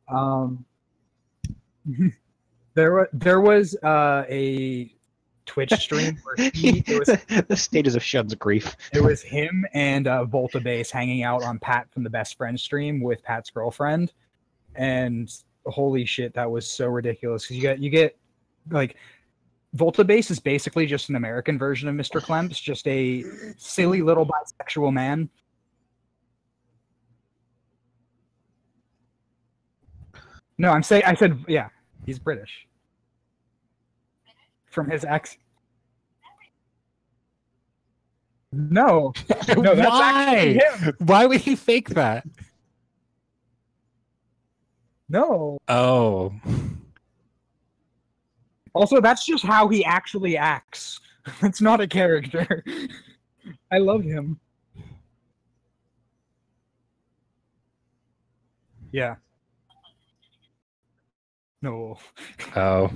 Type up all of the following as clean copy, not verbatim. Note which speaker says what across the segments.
Speaker 1: Um, there was a Twitch stream where
Speaker 2: the stages of Shun's grief.
Speaker 1: It was him and Volta Base hanging out on Pat from the Best Friend stream with Pat's girlfriend, and holy shit, that was so ridiculous because you get like Volta Base is basically just an American version of Mr. Clemps, just a silly little bisexual man. No, I said yeah, he's British. From his accent. No, that's actually him.
Speaker 3: Why would he fake that?
Speaker 1: No.
Speaker 3: Oh.
Speaker 1: Also, that's just how he actually acts. It's not a character. I love him. Yeah. No.
Speaker 3: Oh.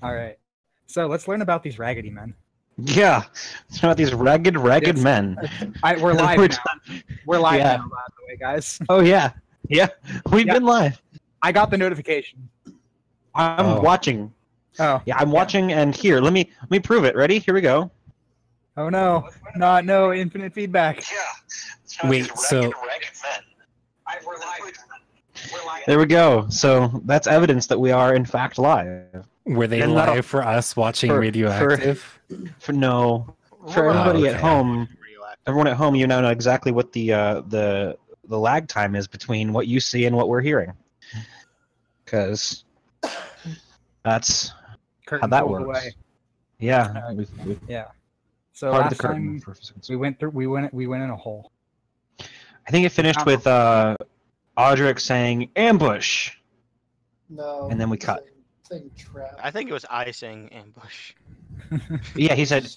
Speaker 1: All right. So let's learn about these raggedy men.
Speaker 2: Yeah, it's about these ragged men.
Speaker 1: We're live now. We're live now, by the way, guys.
Speaker 2: Oh yeah, we've been live.
Speaker 1: I got the notification.
Speaker 2: I'm watching.
Speaker 1: Oh.
Speaker 2: Yeah, I'm watching, and here, let me prove it. Ready? Here we go.
Speaker 1: Oh no, no infinite feedback.
Speaker 2: Yeah.
Speaker 3: Wait, so
Speaker 1: We're live.
Speaker 2: There we go. So that's evidence that we are in fact live.
Speaker 3: were they live for us watching Radioactive?
Speaker 2: For everybody at home, everyone at home, you now know exactly what the lag time is between what you see and what we're hearing, because that's how that works. Away. Yeah,
Speaker 1: yeah. So last time we went in a hole.
Speaker 2: I think it finished with Audric saying ambush.
Speaker 4: No.
Speaker 2: And then we cut.
Speaker 4: Trap.
Speaker 5: I think it was I saying ambush.
Speaker 2: Yeah, he said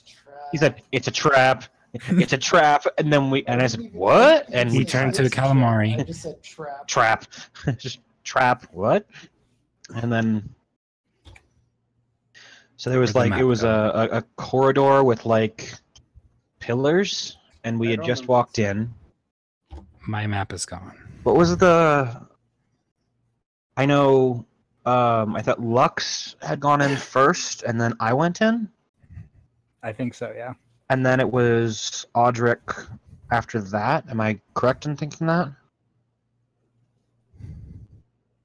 Speaker 2: it's a trap. It's a trap, and then I said what? And
Speaker 3: he turned to the calamari.
Speaker 4: I just said trap.
Speaker 2: Trap. Just trap. What? And then so there was it was a corridor with like pillars, and we had just walked in.
Speaker 3: My map is gone.
Speaker 2: What was I know. I thought Lux had gone in first, and then I went in.
Speaker 1: I think so, yeah.
Speaker 2: And then it was Audric after that. Am I correct in thinking that?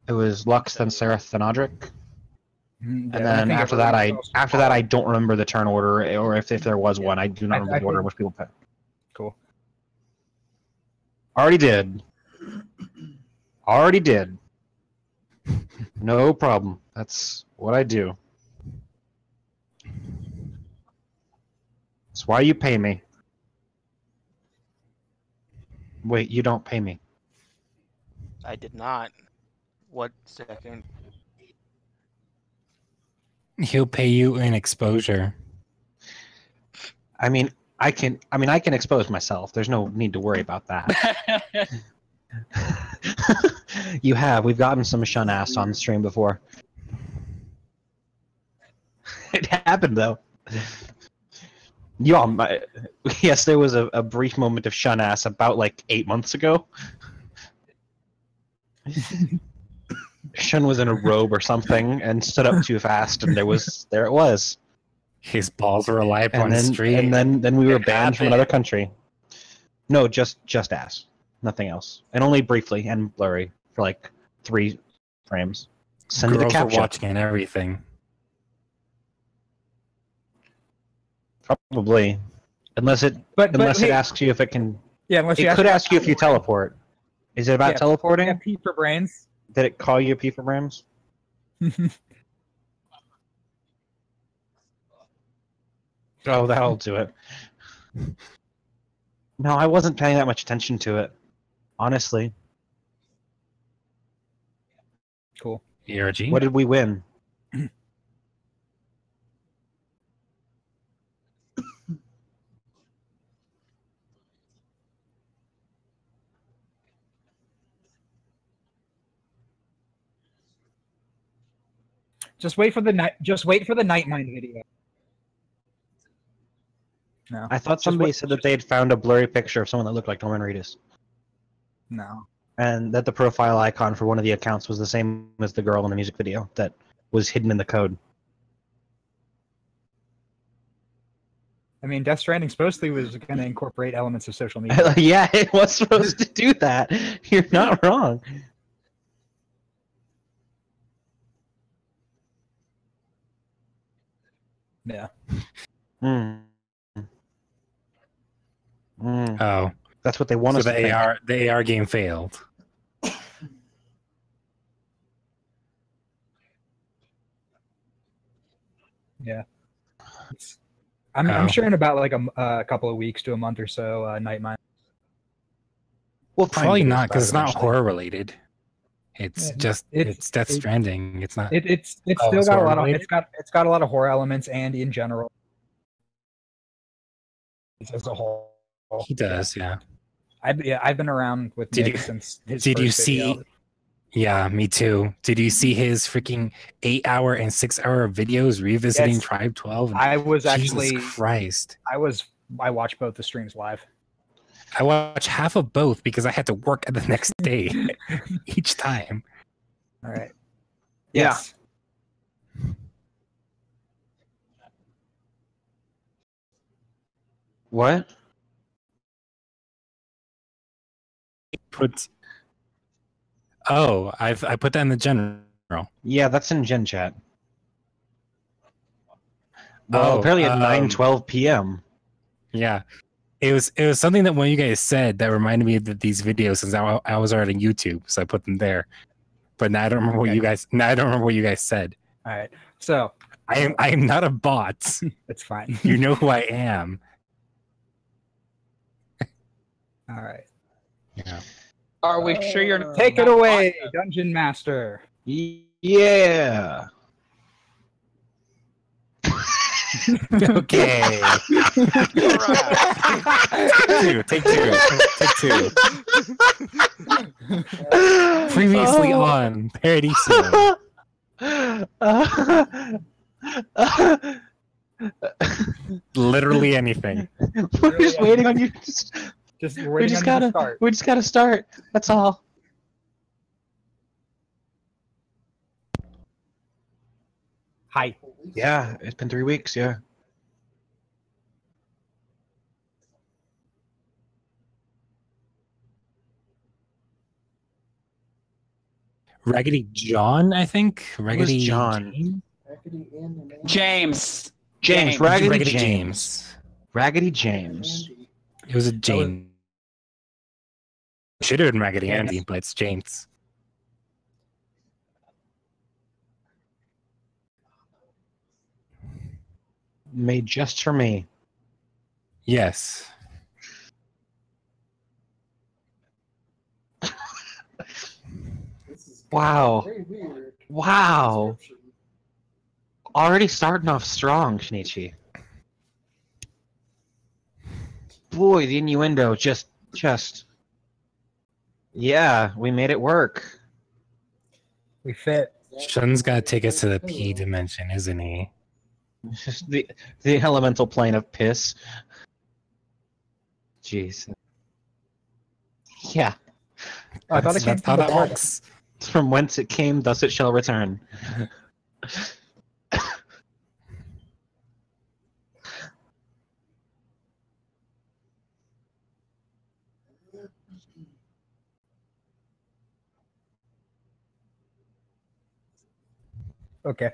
Speaker 2: It was Lux, then Seraph, then Audric. And then after that, I don't remember the turn order, or if there was one, I do not remember the order in which people picked.
Speaker 1: Cool.
Speaker 2: Already did. Already did. No problem. That's what I do. That's why you pay me. Wait, you don't pay me.
Speaker 5: I did not. What second?
Speaker 3: He'll pay you in exposure.
Speaker 2: I mean, I can expose myself. There's no need to worry about that. We've gotten some shun ass on the stream before. It happened though. Yes, there was a brief moment of shun ass about like 8 months ago. Shun was in a robe or something and stood up too fast, and there it was.
Speaker 3: His balls were alive on the street.
Speaker 2: And then we were banned from another country. No, just ass. Nothing else. And only briefly and blurry for like 3 frames. Send
Speaker 3: Girls
Speaker 2: the caption.
Speaker 3: Were watching and everything.
Speaker 2: Probably. Unless it asks you if it can.
Speaker 1: Yeah, unless
Speaker 2: it could ask you if you teleport. Is it about teleporting?
Speaker 1: Yeah, P for brains.
Speaker 2: Did it call you P for brains? Oh, that'll do it. No, I wasn't paying that much attention to it. Honestly.
Speaker 1: Cool.
Speaker 3: ERG?
Speaker 2: What did we win?
Speaker 1: Just wait for the Nightmind video. No.
Speaker 2: I thought somebody said that they had found a blurry picture of someone that looked like Norman Reedus.
Speaker 1: No.
Speaker 2: and that the profile icon for one of the accounts was the same as the girl in the music video that was hidden in the code.
Speaker 1: I mean, Death Stranding supposedly was going to incorporate elements of social media.
Speaker 2: Yeah, it was supposed to do that. You're not wrong.
Speaker 1: Yeah.
Speaker 2: Mm. Mm.
Speaker 3: Oh,
Speaker 2: That's what they want
Speaker 3: so
Speaker 2: us to think.
Speaker 3: the AR game failed.
Speaker 1: Yeah. I'm sure in about like a couple of weeks to a month or so, Night Mine.
Speaker 2: We'll find
Speaker 3: Probably
Speaker 2: videos
Speaker 3: not
Speaker 2: about
Speaker 3: because
Speaker 2: it
Speaker 3: it's not
Speaker 2: eventually.
Speaker 3: horror related. It's
Speaker 1: Yeah,
Speaker 3: just it's Death Stranding. It's not.
Speaker 1: It's
Speaker 3: Oh,
Speaker 1: still
Speaker 3: it's
Speaker 1: got a
Speaker 3: horror
Speaker 1: lot of
Speaker 3: related?
Speaker 1: it's got a lot of horror elements, and in general as a whole.
Speaker 3: He does, yeah.
Speaker 1: I've been around with
Speaker 3: Did
Speaker 1: Nick
Speaker 3: you-
Speaker 1: since his
Speaker 3: Did
Speaker 1: first
Speaker 3: you
Speaker 1: video.
Speaker 3: see? Yeah, me too. Did you see his freaking 8-hour and 6-hour videos revisiting
Speaker 1: Yes.
Speaker 3: Tribe 12?
Speaker 1: I was
Speaker 3: Jesus
Speaker 1: actually
Speaker 3: Christ.
Speaker 1: I watched both the streams live.
Speaker 3: I watched half of both because I had to work the next day each time.
Speaker 1: All right.
Speaker 2: Yeah.
Speaker 1: Yes.
Speaker 2: What?
Speaker 3: I put that in the general.
Speaker 2: Yeah, that's in Gen Chat. Well,
Speaker 3: Oh,
Speaker 2: apparently at 9:12 p.m.
Speaker 3: Yeah. It was something that one of you guys said that reminded me of these videos since I was already on YouTube, so I put them there. But now I don't remember what
Speaker 1: Okay.
Speaker 3: you guys said.
Speaker 1: All right. So
Speaker 3: I am not a bot.
Speaker 1: it's fine.
Speaker 3: You know who I am.
Speaker 1: All right.
Speaker 3: Yeah.
Speaker 4: Are we sure you're
Speaker 1: Take it
Speaker 4: not
Speaker 1: away,
Speaker 4: awesome?
Speaker 1: Dungeon Master.
Speaker 2: Yeah.
Speaker 3: Okay. Take two. Previously on Paradiso. Literally anything.
Speaker 2: We're just waiting on you.
Speaker 1: We're waiting on you to start.
Speaker 2: We just gotta start. That's all.
Speaker 1: Hi.
Speaker 2: Yeah, it's been 3 weeks. Yeah.
Speaker 3: Raggedy John, I think. Raggedy
Speaker 2: John?
Speaker 3: James?
Speaker 4: James.
Speaker 2: Raggedy James.
Speaker 3: James.
Speaker 2: Raggedy James.
Speaker 3: It was a James. Should have been Raggedy Andy, but it's James.
Speaker 2: Made just for me.
Speaker 3: Yes.
Speaker 2: Wow.
Speaker 4: Very weird.
Speaker 2: Wow. Already starting off strong, Shinichi. Boy, the innuendo just. Yeah, we made it work.
Speaker 1: We fit.
Speaker 3: Shun's got to take us to the P dimension, isn't he?
Speaker 2: Just the elemental plane of piss. Jeez. Yeah.
Speaker 1: Oh, I thought it came
Speaker 3: That's how
Speaker 1: from the
Speaker 3: that
Speaker 1: bottom.
Speaker 3: works.
Speaker 2: From whence it came, thus it shall return.
Speaker 1: Okay.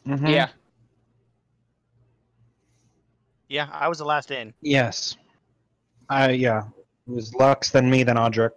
Speaker 2: Mm-hmm.
Speaker 4: Yeah.
Speaker 5: Yeah, I was the last in.
Speaker 2: Yes. Yeah. It was Lux, then me, then Audric.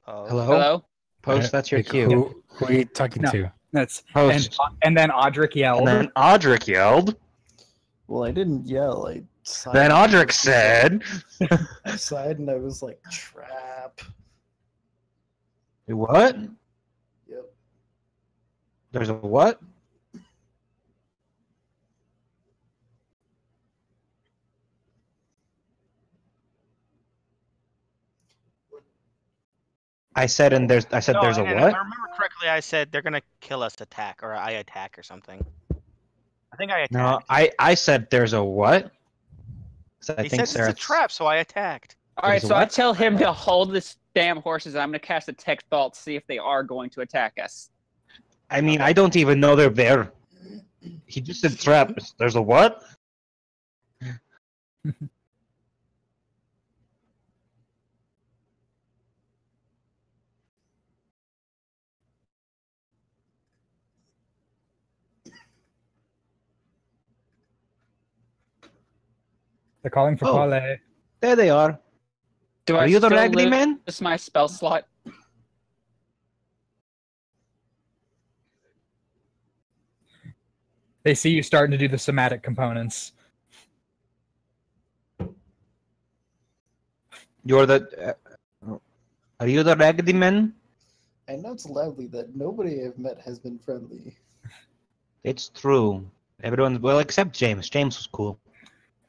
Speaker 5: Oh.
Speaker 2: Hello?
Speaker 6: Hello?
Speaker 2: Post, that's your
Speaker 3: Like,
Speaker 2: cue.
Speaker 3: who are you talking
Speaker 1: No.
Speaker 3: to?
Speaker 1: That's
Speaker 2: Post.
Speaker 1: and then Audric yelled.
Speaker 2: And then Audric yelled.
Speaker 7: Well, I didn't yell. I sighed.
Speaker 2: Then Audric said.
Speaker 7: I sighed and I was like, trap.
Speaker 2: What?
Speaker 7: Yep.
Speaker 2: There's a what? I said
Speaker 5: No,
Speaker 2: there's a
Speaker 5: and
Speaker 2: what?
Speaker 5: if I remember correctly, I said they're gonna kill us attack, or I attack or something. I think I attacked.
Speaker 2: No, I said there's a what? I
Speaker 5: He
Speaker 2: think
Speaker 5: said it's a trap, so I attacked.
Speaker 6: All right,
Speaker 2: There's
Speaker 6: so I
Speaker 2: what?
Speaker 6: tell him to hold this damn horses, and I'm going to cast a text bolt to see if they are going to attack us.
Speaker 2: I mean, I don't even know they're there. He just said trap. There's a what?
Speaker 1: They're calling for
Speaker 2: Oh.
Speaker 1: Quale.
Speaker 2: There they are.
Speaker 6: Do
Speaker 2: Are
Speaker 6: I
Speaker 2: you the
Speaker 6: still
Speaker 2: Raggedy
Speaker 6: lose
Speaker 2: Man?
Speaker 6: my spell slot?
Speaker 1: They see you starting to do the somatic components.
Speaker 2: You're the. Are you the Raggedy Man?
Speaker 7: I announce loudly that nobody I've met has been friendly.
Speaker 2: It's true. Everyone, well, except James. James was cool.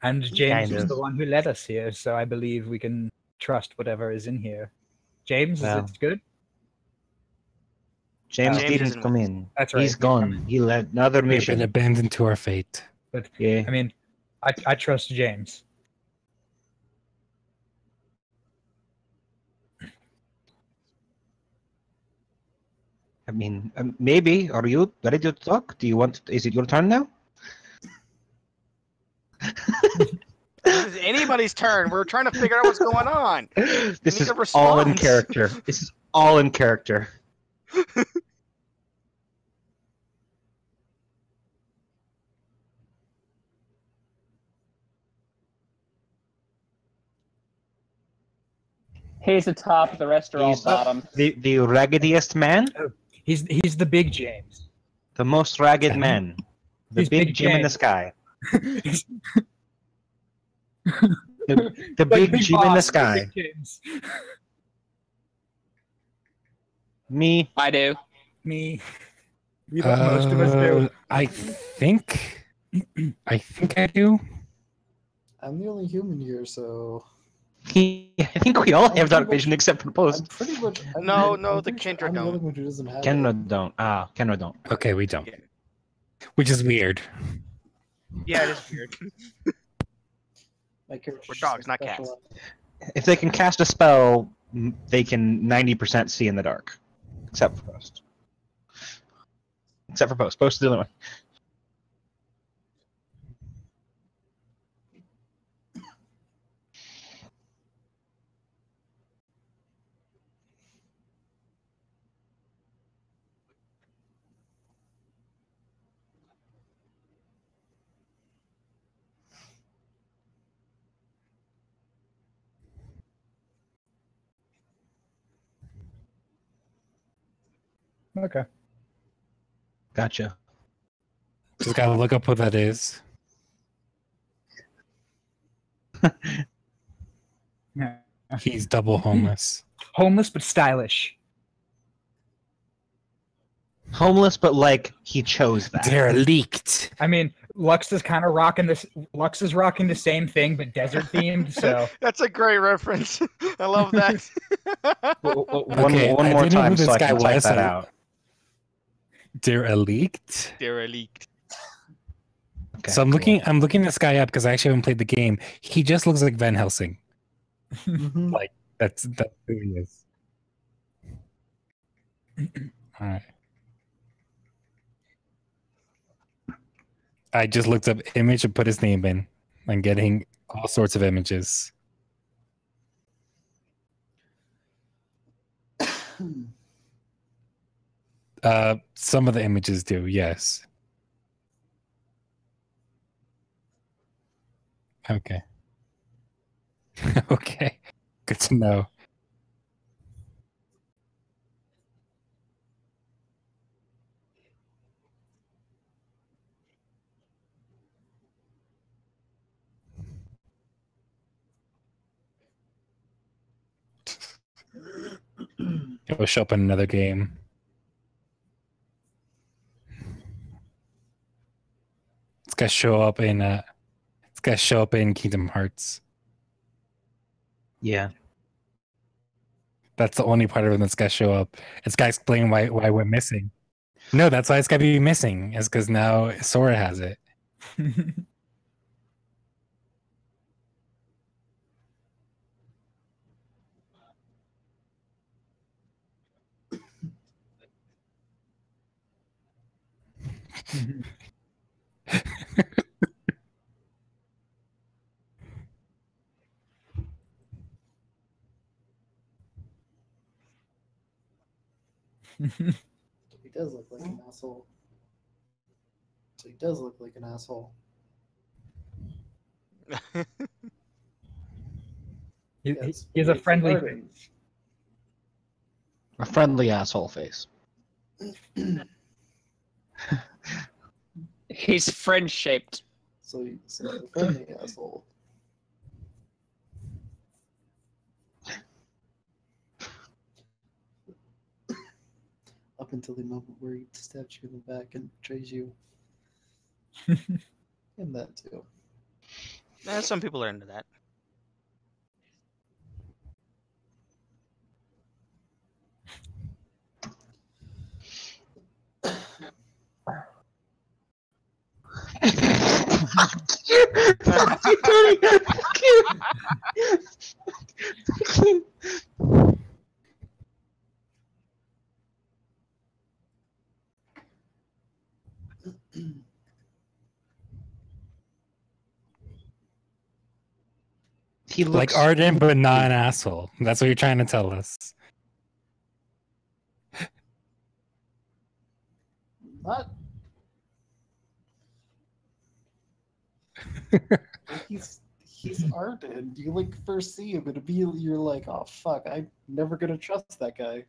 Speaker 1: And James
Speaker 2: Kind
Speaker 1: is
Speaker 2: of.
Speaker 1: the one who led us here, so I believe we can trust whatever is in here. James,
Speaker 2: Well.
Speaker 1: is it good?
Speaker 2: James
Speaker 5: James
Speaker 2: didn't
Speaker 5: isn't
Speaker 2: come
Speaker 5: with us.
Speaker 2: in.
Speaker 1: That's right.
Speaker 2: He's gone. He led another
Speaker 3: We've been
Speaker 2: mission.
Speaker 3: abandoned to our fate.
Speaker 2: Yeah.
Speaker 1: I mean, I trust James.
Speaker 2: I mean, maybe. Are you ready to talk? Do you want? Is it your turn now?
Speaker 5: This is anybody's turn. We're trying to figure out what's going on.
Speaker 2: This
Speaker 5: need
Speaker 2: is
Speaker 5: a
Speaker 2: all in
Speaker 5: response.
Speaker 2: character. This is all in character.
Speaker 6: He's the top, the rest are all
Speaker 2: He's
Speaker 6: bottom.
Speaker 2: the raggediest man,
Speaker 1: He's the big James.
Speaker 2: the most ragged man, the
Speaker 1: He's
Speaker 2: big
Speaker 1: Big
Speaker 2: Jim in the
Speaker 1: James.
Speaker 2: sky,
Speaker 1: He's
Speaker 2: the
Speaker 1: like
Speaker 2: big
Speaker 1: Big
Speaker 2: Jim in the
Speaker 1: Boss,
Speaker 2: sky.
Speaker 1: Big James.
Speaker 2: Me.
Speaker 6: I do.
Speaker 1: Me. Most of us do.
Speaker 3: I think I do.
Speaker 7: I'm the only human here, so
Speaker 2: I think we all have that vision except for
Speaker 7: I'm
Speaker 2: Post.
Speaker 7: pretty much.
Speaker 5: No,
Speaker 7: I'm
Speaker 5: the
Speaker 7: pretty sure
Speaker 5: Kendra
Speaker 7: I'm the only
Speaker 5: don't.
Speaker 7: one who doesn't have
Speaker 2: Kenra
Speaker 7: it.
Speaker 2: don't. Kenra don't.
Speaker 3: Okay, we don't. Which is weird.
Speaker 5: Yeah, it is weird.
Speaker 7: My character's
Speaker 5: We're
Speaker 7: just
Speaker 5: dogs,
Speaker 7: so
Speaker 5: not cats.
Speaker 7: special.
Speaker 2: If they can cast a spell, they can 90% see in the dark, except for Post. Except for Post. Post is the only one.
Speaker 1: Okay.
Speaker 2: Gotcha.
Speaker 3: Just gotta look up what that is.
Speaker 1: Yeah.
Speaker 3: He's double homeless.
Speaker 1: Homeless but stylish.
Speaker 2: Homeless, but like he chose that.
Speaker 3: They're leaked.
Speaker 1: I mean, Lux is kind of rocking this. Lux is rocking the same thing, but desert themed. So
Speaker 5: That's a great reference. I love that.
Speaker 3: Okay,
Speaker 2: one
Speaker 3: I
Speaker 2: more
Speaker 3: didn't know
Speaker 2: time
Speaker 3: who this
Speaker 2: so I
Speaker 3: guy
Speaker 2: can type
Speaker 3: was,
Speaker 2: that
Speaker 3: so-
Speaker 2: out.
Speaker 3: They're leaked.
Speaker 5: They're leaked.
Speaker 2: Okay,
Speaker 3: So I'm
Speaker 2: cool.
Speaker 3: looking this guy up because I actually haven't played the game. He just looks like Van Helsing.
Speaker 7: Mhm.
Speaker 3: That's who he is. All right. I just looked up image and put his name in. I'm getting all sorts of images. Some of the images do, yes. Okay. Okay. Good to know. It'll show up in another game. It's gonna show up in Kingdom Hearts.
Speaker 2: Yeah.
Speaker 3: That's the only part of it that's gonna show up. It's gonna explain why we're missing. No, that's why it's gotta be missing. It's because now Sora has it.
Speaker 7: He does look like an asshole. So he does look like an asshole. Yes,
Speaker 1: He has a
Speaker 7: it's
Speaker 1: friendly
Speaker 7: Arden.
Speaker 2: A friendly asshole face.
Speaker 6: He's friend shaped.
Speaker 7: So he's a friendly asshole. Up until the moment where he stabs you in the back and betrays you. And that too.
Speaker 5: Some people are into that.
Speaker 2: He looks
Speaker 3: Like Arden, but not an asshole. That's what you're trying to tell us.
Speaker 7: Not. He's Arden. You like first see him and immediately you're like, oh fuck, I'm never gonna trust that guy.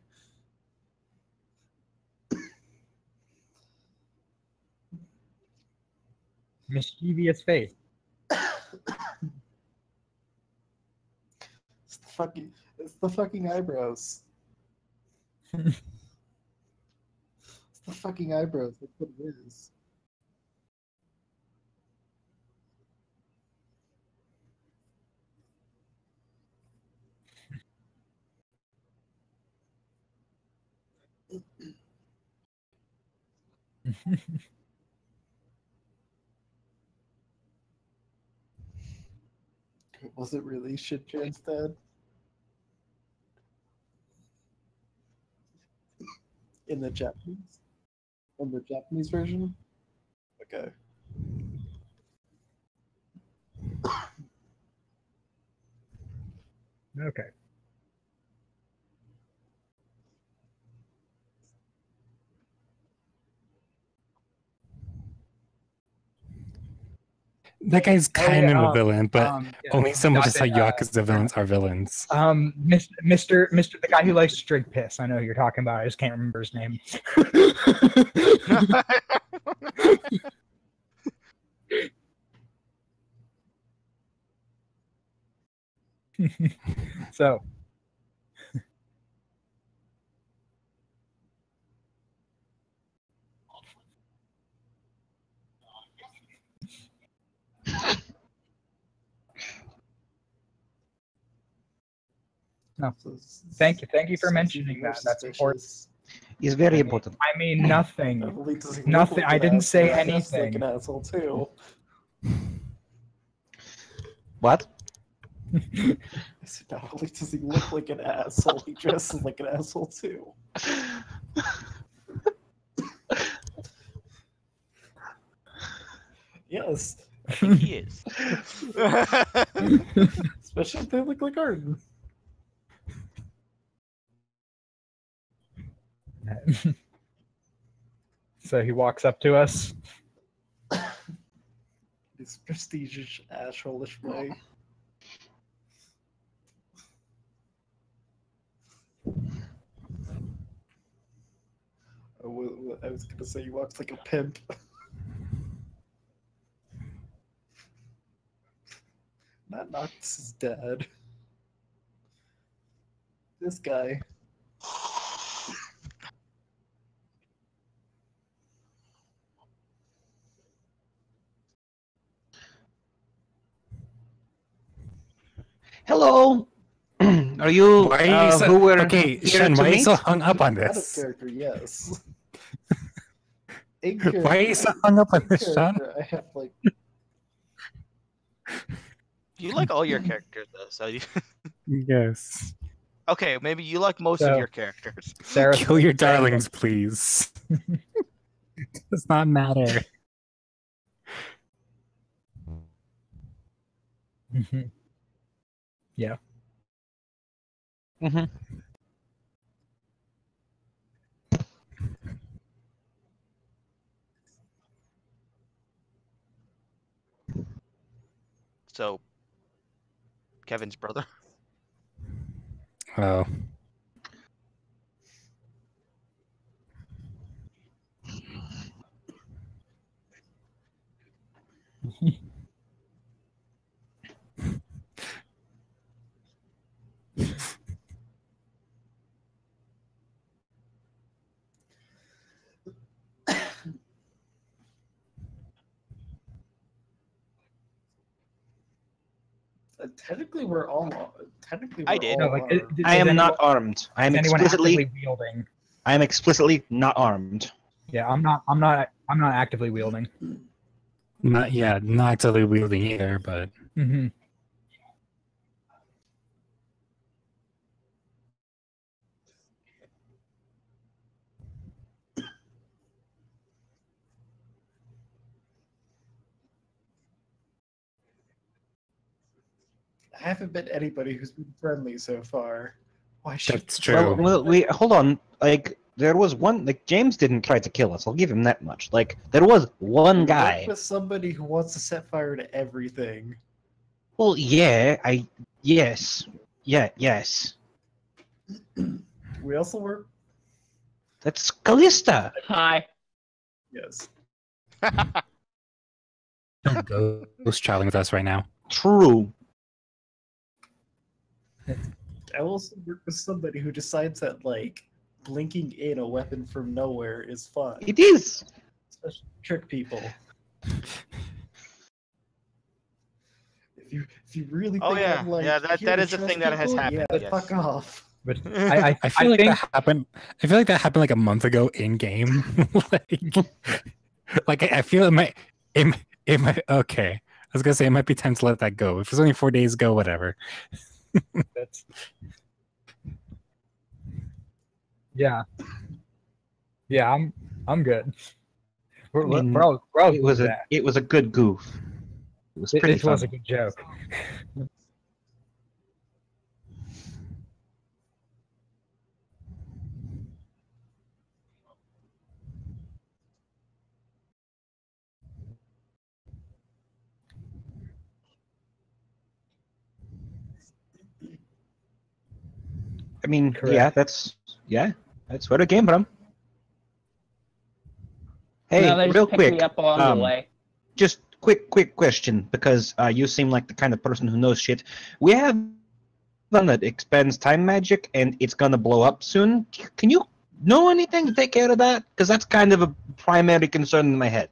Speaker 1: mischievous face.
Speaker 7: It's the fucking eyebrows. It's the fucking eyebrows. That's what it is. Was it really Shin-chan's dad? In the Japanese? In the Japanese version? Okay.
Speaker 1: Okay.
Speaker 3: That guy's kind of a villain, but
Speaker 1: yeah.
Speaker 3: only so much
Speaker 1: Not
Speaker 3: as how
Speaker 1: that,
Speaker 3: Yakuza villains are villains.
Speaker 1: Mr. the guy who likes to drink piss. I know who you're talking about. I just can't remember his name. So. No. Thank you for mentioning that. That's important.
Speaker 2: He's very important.
Speaker 1: I mean, nothing.
Speaker 7: Does he look
Speaker 1: Nothing.
Speaker 7: like
Speaker 1: I
Speaker 7: an
Speaker 1: didn't say
Speaker 7: asshole? He dresses like
Speaker 1: anything.
Speaker 7: an asshole too.
Speaker 2: What?
Speaker 7: I said, not only does he look like an asshole, he dresses like an asshole too. Yes.
Speaker 5: I think he is.
Speaker 7: Especially if they look like Arden.
Speaker 1: So he walks up to us.
Speaker 7: His prestigious asshole-ish way. I was gonna say he walks like a pimp. Not Noctis's dad. This guy.
Speaker 2: Hello. Are you
Speaker 3: Why are you so,
Speaker 2: who were
Speaker 3: okay,
Speaker 2: here
Speaker 3: Shen,
Speaker 2: to
Speaker 3: why are you so
Speaker 2: meet?
Speaker 3: hung up on
Speaker 7: Out of
Speaker 3: this?
Speaker 7: character, yes. In
Speaker 3: Why are you so hung up on
Speaker 7: in
Speaker 3: this, Sean?
Speaker 7: character, I have like
Speaker 5: You like all your characters though, so you...
Speaker 3: Yes.
Speaker 5: Okay, maybe you like most of
Speaker 1: So-
Speaker 5: your characters.
Speaker 1: Sarah,
Speaker 3: Kill your
Speaker 1: Sarah-
Speaker 3: darlings, please. Does not matter.
Speaker 1: Mhm. Yeah.
Speaker 2: Mm-hmm.
Speaker 5: So, Kevin's brother.
Speaker 3: Oh.
Speaker 7: technically we're all
Speaker 5: I did.
Speaker 1: No, like,
Speaker 7: armed.
Speaker 2: I am not armed. I am
Speaker 1: Is anyone
Speaker 2: explicitly
Speaker 1: actively wielding?
Speaker 2: I am explicitly not armed.
Speaker 1: Yeah, I'm not. I'm not. I'm not actively wielding.
Speaker 3: Not actively wielding either, but
Speaker 1: Mm-hmm.
Speaker 7: I haven't met anybody who's been friendly so far. Why should
Speaker 3: that's true.
Speaker 2: Well, we hold on. Like there was one. Like James didn't try to kill us. I'll give him that much. Like there was one
Speaker 7: we
Speaker 2: guy.
Speaker 7: work with somebody who wants to set fire to everything?
Speaker 2: Well, yeah. Yes. Yeah. Yes.
Speaker 7: We also work.
Speaker 2: That's Callista.
Speaker 6: Hi.
Speaker 7: Yes.
Speaker 3: Don't ghost traveling with us right now.
Speaker 2: True.
Speaker 7: I also work with somebody who decides that like blinking in a weapon from nowhere is fun.
Speaker 2: It is.
Speaker 7: Especially trick people. If you really
Speaker 5: Oh,
Speaker 7: think
Speaker 5: yeah.
Speaker 7: I'm like
Speaker 5: Yeah, that
Speaker 7: here to
Speaker 5: is a
Speaker 7: trust
Speaker 5: thing that has
Speaker 7: people,
Speaker 5: happened,
Speaker 7: Yeah,
Speaker 5: yes.
Speaker 7: fuck off.
Speaker 1: But
Speaker 3: I feel like
Speaker 1: think
Speaker 3: that happened. I feel like that happened like a month ago in game. like I feel it might. It might. Okay, I was gonna say it might be time to let that go. If it's only 4 days ago, whatever.
Speaker 1: that's. Yeah. Yeah, I'm good. We're,
Speaker 2: I mean,
Speaker 1: we're all
Speaker 2: It was
Speaker 1: good
Speaker 2: a
Speaker 1: at
Speaker 2: it was a good goof. It was
Speaker 1: that.
Speaker 2: pretty
Speaker 1: It was
Speaker 2: fun.
Speaker 1: a good joke.
Speaker 2: I mean,
Speaker 1: Correct.
Speaker 2: that's where it came from. Hey,
Speaker 6: no, they just
Speaker 2: real
Speaker 6: picked
Speaker 2: quick,
Speaker 6: me up along the way.
Speaker 2: just quick question, because you seem like the kind of person who knows shit. We have one that expends time magic, and it's gonna blow up soon. Can you know anything to take care of that? Because that's kind of a primary concern in my head.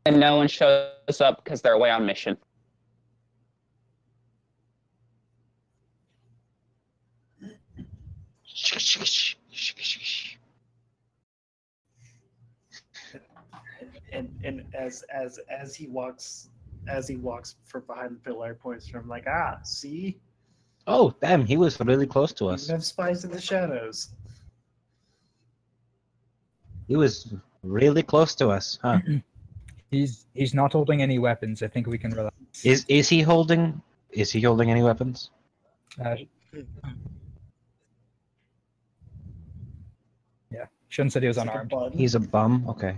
Speaker 6: And no one shows up because they're away on mission.
Speaker 7: And as he walks from behind the pillar, points to him like, see,
Speaker 2: Oh, damn, he was really close to
Speaker 7: you
Speaker 2: us.
Speaker 7: have spies in the shadows.
Speaker 2: He was really close to us, huh?
Speaker 1: He's not holding any weapons. I think we can relax.
Speaker 2: Is he holding any weapons?
Speaker 1: Yeah, Shun said he was
Speaker 7: He's like a
Speaker 1: unarmed.
Speaker 7: bum.
Speaker 2: He's a bum? Okay.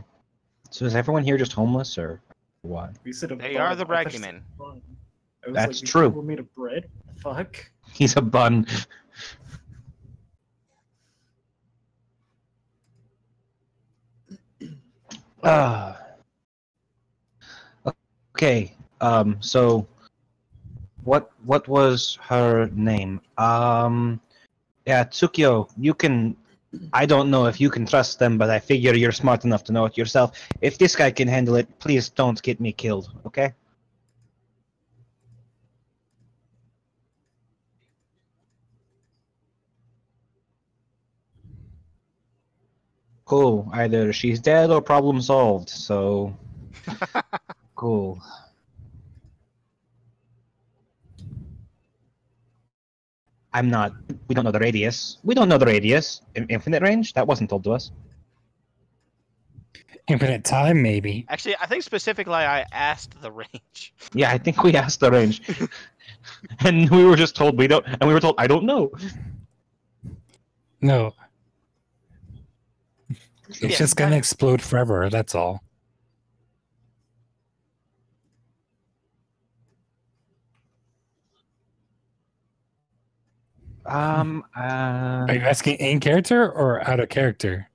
Speaker 2: So is everyone here just homeless, or what?
Speaker 7: We said a
Speaker 5: They
Speaker 7: bum.
Speaker 5: are the
Speaker 7: I thought you
Speaker 5: Braggy
Speaker 7: said
Speaker 5: Men.
Speaker 7: bum. I was
Speaker 2: That's
Speaker 7: like, these
Speaker 2: true.
Speaker 7: people were made of bread? Fuck.
Speaker 2: He's a bun. Ah. Okay. So, what was her name? Yeah, Tsukio. You can. I don't know if you can trust them, but I figure you're smart enough to know it yourself. If this guy can handle it, please don't get me killed, okay? Cool. Either she's dead or problem solved, so... Cool. I'm not... We don't know the radius. We don't know the radius. Infinite range? That wasn't told to us.
Speaker 3: Infinite time, maybe.
Speaker 5: Actually, I think specifically I asked the range.
Speaker 2: Yeah, I think we asked the range. And we were just told we don't... And we were told, I don't know.
Speaker 3: No. It's
Speaker 5: Yeah,
Speaker 3: just gonna explode forever, that's all. Are you asking in character or out of character?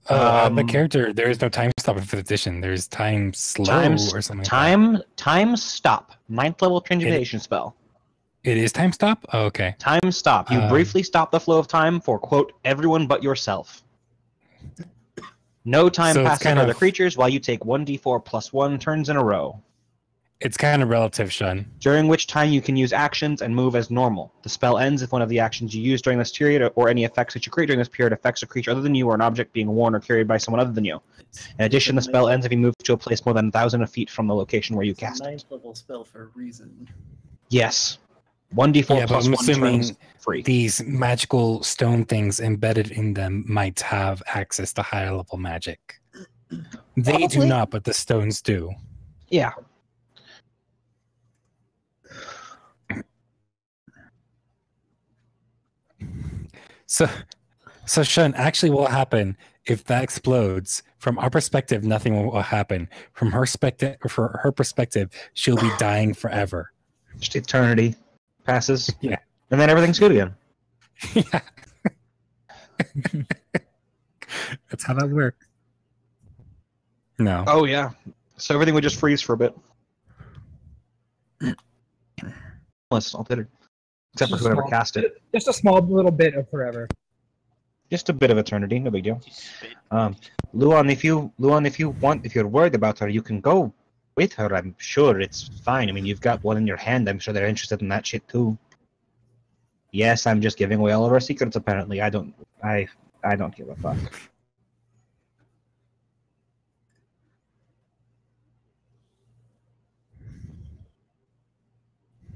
Speaker 3: Out of the character, there is no time stop in 5th edition. There's time slow or something like that.
Speaker 2: Time stop. 9th level transmutation spell.
Speaker 3: It is time stop? Oh, okay.
Speaker 2: Time stop. You briefly stop the flow of time for, quote, everyone but yourself. No time passes for other creatures while you take 1d4 plus 1 turns in a row.
Speaker 3: It's kind of relative, Shun.
Speaker 2: During which time you can use actions and move as normal. The spell ends if one of the actions you use during this period or any effects that you create during this period affects a creature other than you or an object being worn or carried by someone other than you. In addition, the spell ends if you move to a place more than 1,000 feet from the location where you cast it.
Speaker 7: 9th level spell for a reason.
Speaker 2: Yes. 1d4 plus 1 turns free.
Speaker 3: These magical stone things embedded in them might have access to higher level magic. They do not, but the stones do.
Speaker 2: Yeah.
Speaker 3: So Shun, actually what will happen if that explodes? From our perspective, nothing will happen. From her perspective, she'll be dying forever.
Speaker 2: Just eternity passes.
Speaker 3: Yeah.
Speaker 2: And then everything's good again.
Speaker 3: Yeah. That's how that works. No.
Speaker 2: Oh, yeah. So everything would just freeze for a bit. Except for whoever cast it.
Speaker 1: Just a small little bit of forever.
Speaker 2: Just a bit of eternity, no big deal. Luan, if you're worried about her, you can go with her. I'm sure it's fine. I mean, you've got one in your hand. I'm sure they're interested in that shit too. Yes, I'm just giving away all of our secrets. Apparently, I don't give a fuck.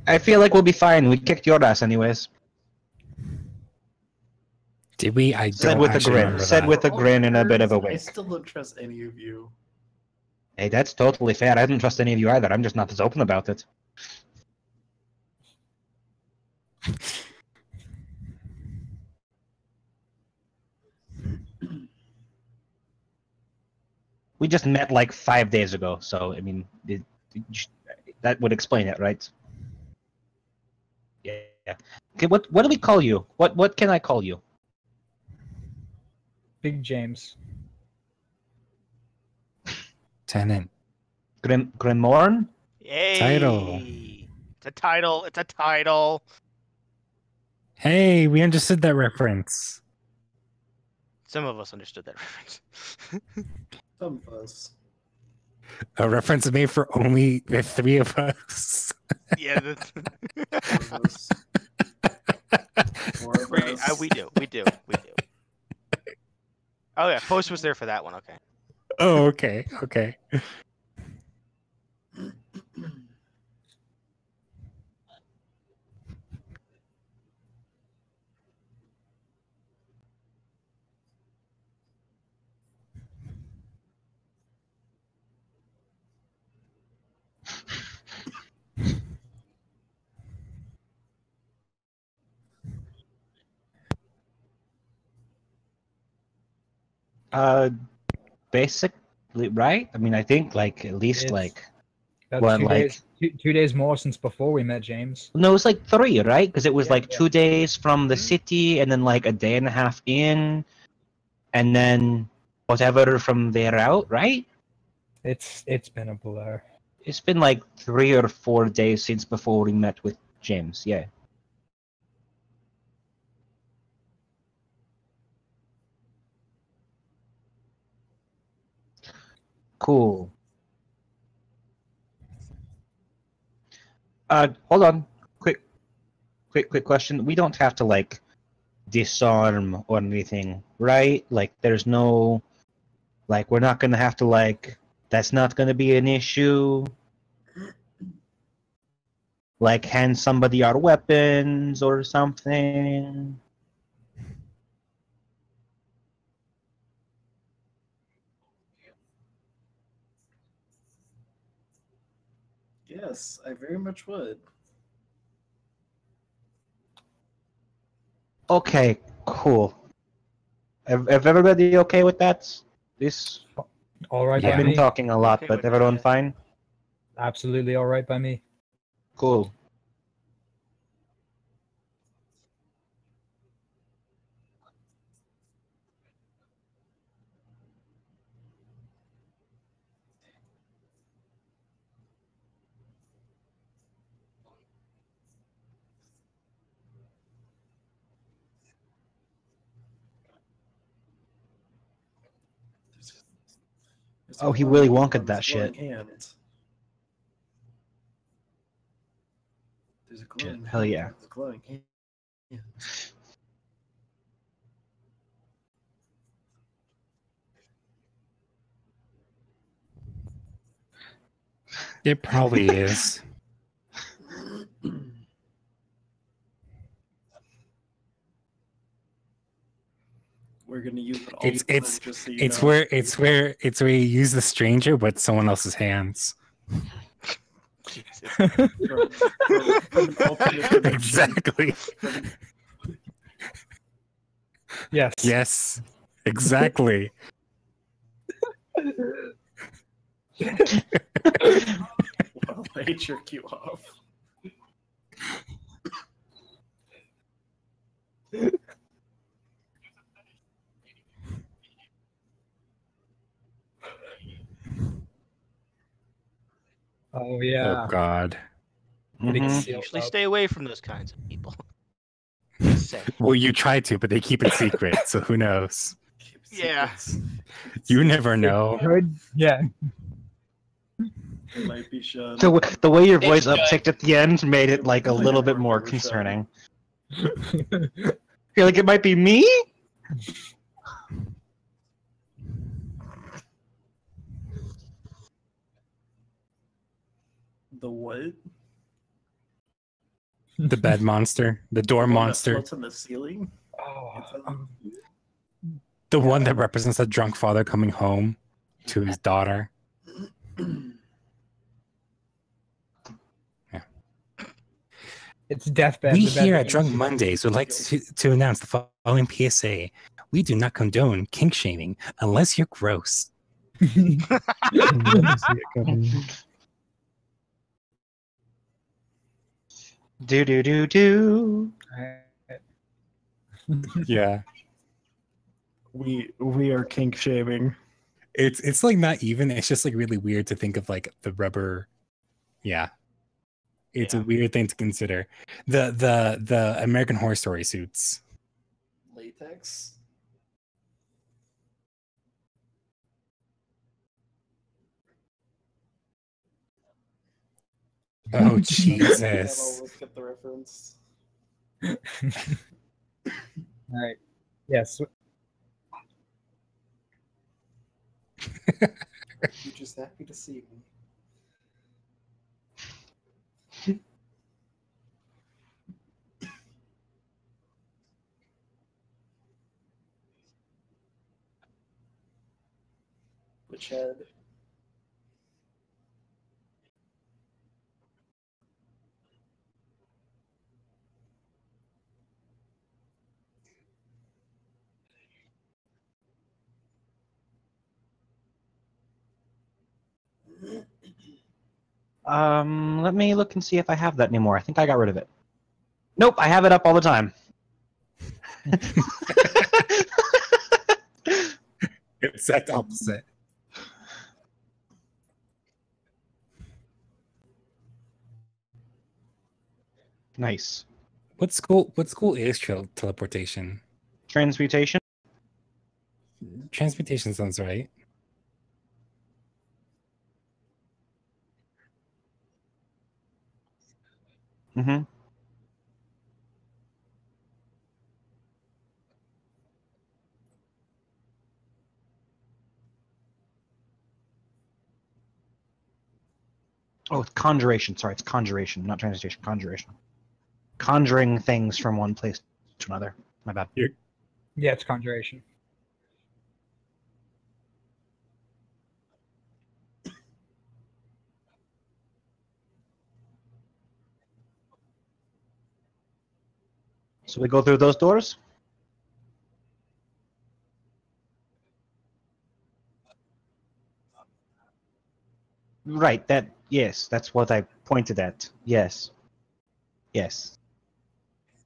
Speaker 2: I feel like we'll be fine. We kicked your ass anyways.
Speaker 3: Did we? I
Speaker 2: said
Speaker 3: don't
Speaker 2: with a
Speaker 3: actually
Speaker 2: grin.
Speaker 3: remember
Speaker 2: Said
Speaker 3: that.
Speaker 2: with a grin and a bit of a
Speaker 7: I
Speaker 2: wink.
Speaker 7: still don't trust any of you.
Speaker 2: Hey, that's totally fair. I don't trust any of you either. I'm just not as open about it. We just met like 5 days ago, so I mean, that would explain it, right? Yeah. Okay, what do we call you? What can I call you?
Speaker 1: Big James.
Speaker 3: Tenant.
Speaker 2: Grimorn?
Speaker 5: Yay!
Speaker 3: Title.
Speaker 5: It's a title. It's a title.
Speaker 3: Hey, we understood that reference.
Speaker 5: Some of us understood that reference.
Speaker 7: Some of us.
Speaker 3: A reference made for only the 3 of us.
Speaker 5: Yeah. That's...
Speaker 7: Some of us. More of us.
Speaker 5: We do. Oh yeah, Post was there for that one. Okay.
Speaker 3: Oh, okay. Okay.
Speaker 2: Basically, right? I mean, I think like at least
Speaker 1: That's
Speaker 2: what,
Speaker 1: 2
Speaker 2: like
Speaker 1: days, 2 days more since before we met James.
Speaker 2: no, it was like 3, right? Because it was
Speaker 1: Yeah,
Speaker 2: like
Speaker 1: yeah.
Speaker 2: 2 days from the city, and then like a day and a half in, and then whatever from there out, right?
Speaker 1: It's been a blur.
Speaker 2: It's been like 3 or 4 days since before we met with James. Yeah. Cool. Hold on. Quick question. We don't have to like disarm or anything, right? Like, there's no, like, we're not gonna have to like. That's not gonna be an issue. Like, hand somebody our weapons or something.
Speaker 7: Yes, I very much would.
Speaker 2: Okay, cool. Have everybody okay with that? This
Speaker 1: All right
Speaker 3: Yeah.
Speaker 1: by
Speaker 2: I've been
Speaker 1: me.
Speaker 2: talking a lot,
Speaker 5: Okay
Speaker 2: but
Speaker 5: with
Speaker 2: everyone
Speaker 5: that.
Speaker 2: fine?
Speaker 1: Absolutely all right by me.
Speaker 2: Cool.
Speaker 7: There's
Speaker 2: Oh, he
Speaker 7: a
Speaker 2: Willy
Speaker 7: glowing
Speaker 2: Wonka'd that
Speaker 7: glowing
Speaker 2: shit.
Speaker 7: hand. There's a glowing
Speaker 2: Hell
Speaker 7: hand.
Speaker 2: yeah.
Speaker 7: There's a glowing hand.
Speaker 3: It probably is.
Speaker 7: We're gonna use it all
Speaker 3: It's
Speaker 7: the time,
Speaker 3: it's
Speaker 7: just so you
Speaker 3: it's
Speaker 7: know.
Speaker 3: where you use the stranger but someone else's hands.
Speaker 5: Jesus.
Speaker 7: from an alternate dimension.
Speaker 3: Exactly.
Speaker 1: Yes.
Speaker 3: Yes. Exactly.
Speaker 7: While they jerk you off.
Speaker 1: Oh
Speaker 3: Oh
Speaker 1: yeah.
Speaker 3: God.
Speaker 1: Getting
Speaker 2: Mhm.
Speaker 1: sealed
Speaker 5: Usually
Speaker 1: up.
Speaker 5: stay away from those kinds of people. Just say.
Speaker 3: Well, you try to, but they keep it secret, so who knows?
Speaker 7: Keep
Speaker 5: Yeah.
Speaker 7: secrets. Keep it
Speaker 3: You
Speaker 7: secret.
Speaker 3: never know.
Speaker 1: Good. Yeah.
Speaker 7: It might be shown.
Speaker 2: The way your voice
Speaker 6: It's
Speaker 2: upticked at the end made it like a little bit more concerning. You're like, it might be me?
Speaker 7: The what?
Speaker 3: The bed monster, the door
Speaker 7: The one that
Speaker 3: monster,
Speaker 7: floats on the ceiling?
Speaker 1: Oh,
Speaker 3: the one that represents a drunk father coming home to his daughter.
Speaker 1: it's deathbed.
Speaker 3: We
Speaker 1: the bed
Speaker 3: here
Speaker 1: that
Speaker 3: at Drunk
Speaker 1: makes you
Speaker 3: Mondays would like to announce the following PSA. We do not condone kink shaming unless you're gross.
Speaker 2: Do do do do.
Speaker 3: Yeah.
Speaker 7: We are kink shaming.
Speaker 3: It's like not even, it's just like really weird to think of like the rubber. Yeah. It's a
Speaker 5: Yeah.
Speaker 3: weird thing to consider. The American Horror Story suits.
Speaker 7: Latex?
Speaker 3: Oh
Speaker 7: I
Speaker 3: Jesus.
Speaker 7: always get the reference.
Speaker 1: All right. Yes.
Speaker 7: You're just happy to see me. Which head?
Speaker 2: Let me look and see if I have that anymore. I think I got rid of it. Nope, I have it up all the time.
Speaker 3: Exact opposite.
Speaker 2: Nice.
Speaker 3: What school is teleportation?
Speaker 2: Transmutation.
Speaker 3: Transmutation sounds right.
Speaker 2: Mm-hmm. Oh, it's conjuration. Sorry, it's conjuration, not transmutation. Conjuration. Conjuring things from one place to another. My bad.
Speaker 1: Yeah, it's conjuration.
Speaker 2: So we go through those doors? Right, yes, that's what I pointed at. Yes. Yes.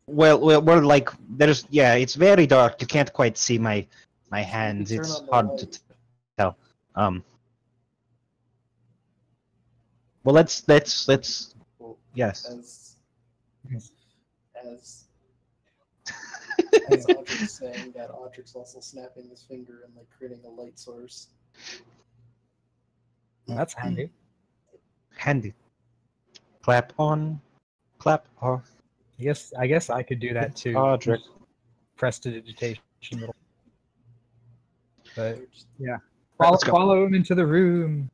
Speaker 2: Well, we're like, it's very dark. You can't quite see my hands.
Speaker 7: Turn
Speaker 2: It's
Speaker 7: on the
Speaker 2: hard to
Speaker 7: light.
Speaker 2: tell. Well, let's
Speaker 7: Well,
Speaker 2: yes.
Speaker 7: as Audric's saying that, Audric's also snapping his finger and like creating a light source.
Speaker 1: Well, that's handy.
Speaker 2: Handy. Clap on, clap off.
Speaker 1: I guess I could do that too.
Speaker 2: Audric.
Speaker 1: Prestidigitation little. But yeah.
Speaker 2: Right, let's go.
Speaker 1: Follow him into the room.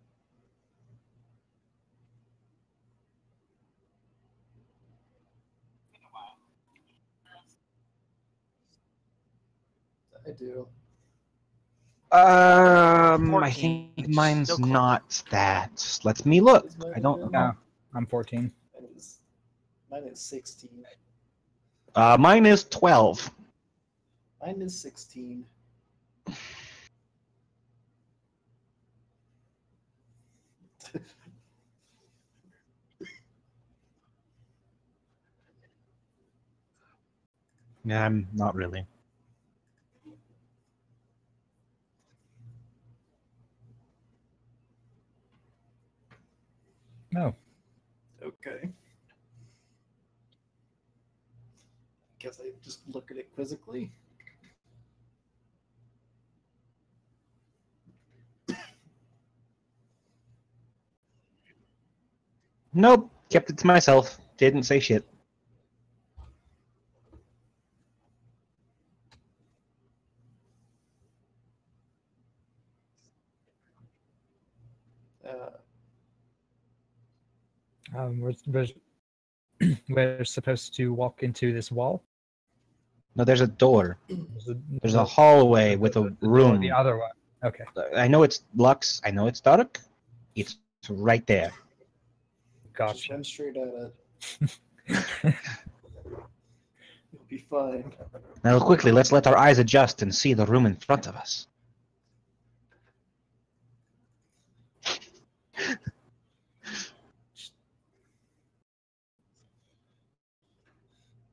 Speaker 7: I do.
Speaker 2: I
Speaker 5: 14.
Speaker 2: think
Speaker 5: It's
Speaker 2: mine's
Speaker 5: still close.
Speaker 2: not that. Let me look.
Speaker 7: Is mine
Speaker 2: I don't
Speaker 7: good?
Speaker 2: know.
Speaker 1: No, I'm 14.
Speaker 7: Mine is 16.
Speaker 2: Mine is 12.
Speaker 7: Mine is 16.
Speaker 2: Yeah, I'm not really.
Speaker 1: No.
Speaker 7: Okay. Guess I just look at it quizzically.
Speaker 2: Nope. Kept it to myself. Didn't say shit.
Speaker 1: We're supposed to walk into this wall.
Speaker 2: No, there's a door. There's a hallway with a
Speaker 1: door,
Speaker 2: room.
Speaker 1: the other one. Okay.
Speaker 2: I know it's Lux. I know it's dark. It's right there.
Speaker 7: Just
Speaker 1: Gotcha.
Speaker 7: run straight at it. You'll be fine.
Speaker 2: Now, quickly, let's let our eyes adjust and see the room in front of us.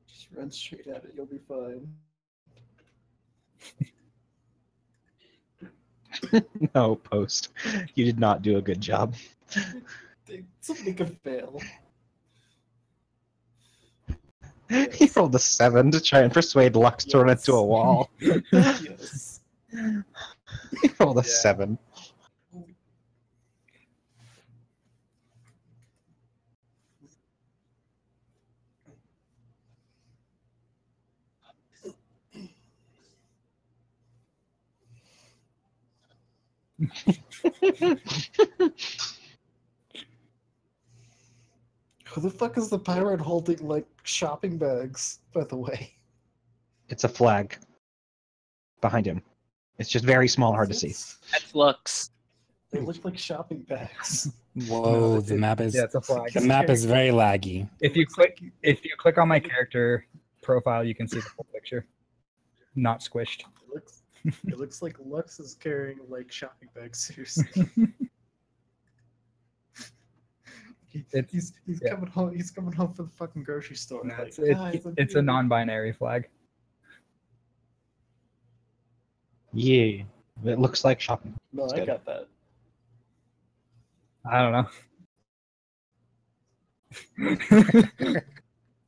Speaker 7: Just run straight at it. You'll be fine.
Speaker 2: No, Post. You did not do a good job.
Speaker 7: Somebody could fail.
Speaker 2: He rolled a 7 to try and persuade Lux to run into a wall.
Speaker 7: Yes.
Speaker 2: He rolled a 7.
Speaker 7: Who the fuck is the pirate holding like shopping bags, by the way?
Speaker 2: It's a flag behind him. It's just very small, hard to see.
Speaker 6: That's Lux.
Speaker 7: They look like shopping bags.
Speaker 3: Whoa, the map is
Speaker 1: it's a flag.
Speaker 3: the map is very laggy.
Speaker 1: If you click on my character profile, you can see the full picture. Not squished.
Speaker 7: It looks like Lux is carrying like shopping bags. Seriously. He's
Speaker 1: yeah.
Speaker 7: coming home. He's coming home from the fucking grocery store.
Speaker 1: No,
Speaker 7: like,
Speaker 1: it's a non-binary flag.
Speaker 2: Yeah, it looks like shopping.
Speaker 7: No,
Speaker 2: It's
Speaker 7: I
Speaker 2: good.
Speaker 7: got that.
Speaker 1: I don't know.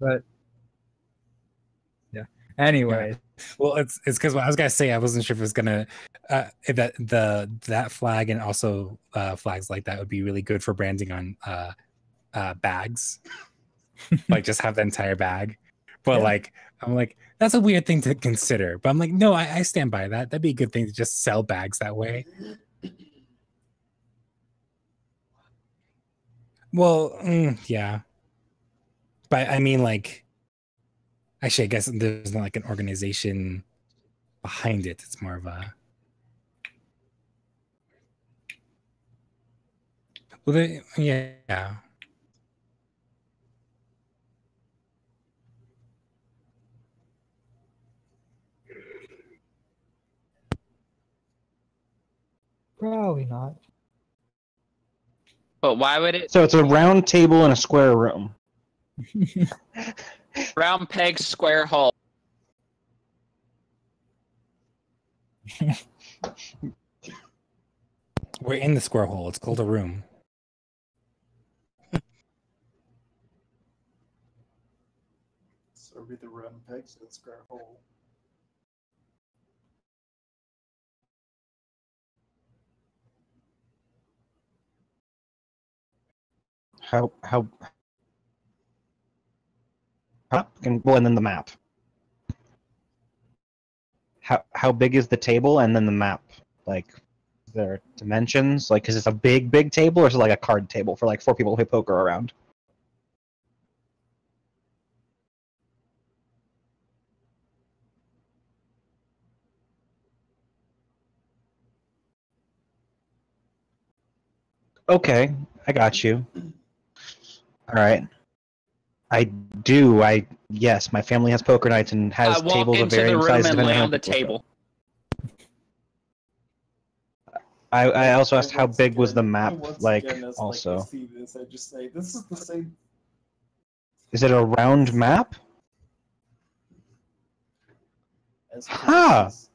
Speaker 1: But yeah. Anyway,
Speaker 3: Well, it's because what I was gonna say, I wasn't sure if it was gonna that flag and also flags like that would be really good for branding on bags. Like just have the entire bag. But like I'm like, that's a weird thing to consider. But I'm like, no, I stand by that. That'd be a good thing to just sell bags that way. Well, yeah. But I mean, like, actually, I guess there's not like an organization behind it. It's more of a. Well, yeah.
Speaker 1: probably not.
Speaker 6: But why would it?
Speaker 2: So it's a round table in a square room.
Speaker 6: Round peg, square hole.
Speaker 3: We're in the square hole. It's called a room.
Speaker 7: So be the round pegs in the square hole.
Speaker 2: How and then the map. How big is the table and then the map? Like, is there dimensions? Like, is this a big table or is it like a card table for like 4 people who play poker around? Okay, I got you. All right. Yes, my family has poker nights and has
Speaker 6: I walk
Speaker 2: tables of
Speaker 6: into the
Speaker 2: varying
Speaker 6: room
Speaker 2: sizes.
Speaker 6: and
Speaker 2: depending
Speaker 6: lay
Speaker 2: how
Speaker 6: on the
Speaker 2: people show.
Speaker 6: table.
Speaker 2: I also asked how
Speaker 7: Once
Speaker 2: big was the
Speaker 7: again-
Speaker 2: map,
Speaker 7: once
Speaker 2: like,
Speaker 7: again, as,
Speaker 2: also.
Speaker 7: I see this, I just say, this is the same
Speaker 2: Is it a round map?
Speaker 7: as
Speaker 2: Huh.
Speaker 7: Callista's.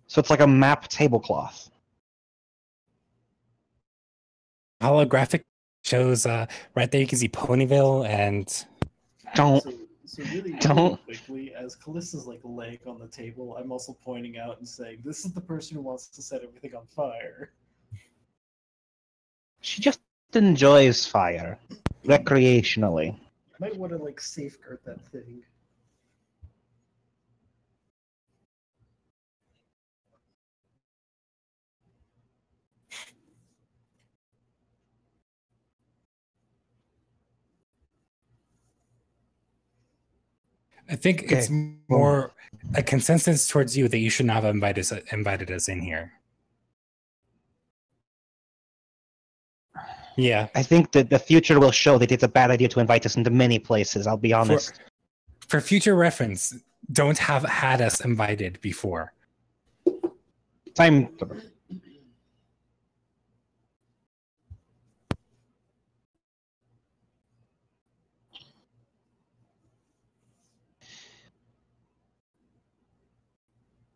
Speaker 2: So it's like a map tablecloth.
Speaker 3: Holographic shows right there. You can see Ponyville and
Speaker 2: Don't.
Speaker 7: So really,
Speaker 2: Don't.
Speaker 7: really quickly, as Callista's like leg on the table, I'm also pointing out and saying, "This is the person who wants to set everything on fire."
Speaker 2: She just enjoys fire recreationally.
Speaker 7: You might want to like safeguard that thing.
Speaker 3: I think it's
Speaker 2: Okay.
Speaker 3: more a consensus towards you that you should not have invited us in here. Yeah.
Speaker 2: I think that the future will show that it's a bad idea to invite us into many places. I'll be honest.
Speaker 3: For future reference, don't have had us invited before.
Speaker 2: Time.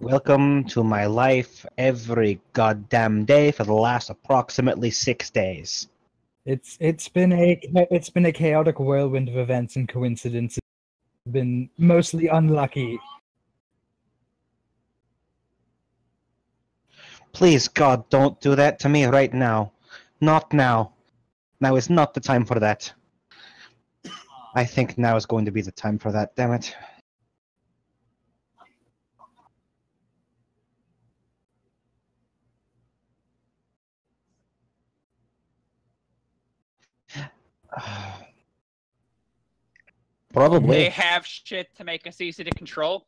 Speaker 2: Welcome to my life every goddamn day for the last approximately 6 days.
Speaker 1: It's been a chaotic whirlwind of events and coincidences. Been mostly unlucky.
Speaker 2: Please, God, don't do that to me right now. Not now. Now is not the time for that. I think now is going to be the time for that, damn it. Probably.
Speaker 6: They have shit to make us easy to control.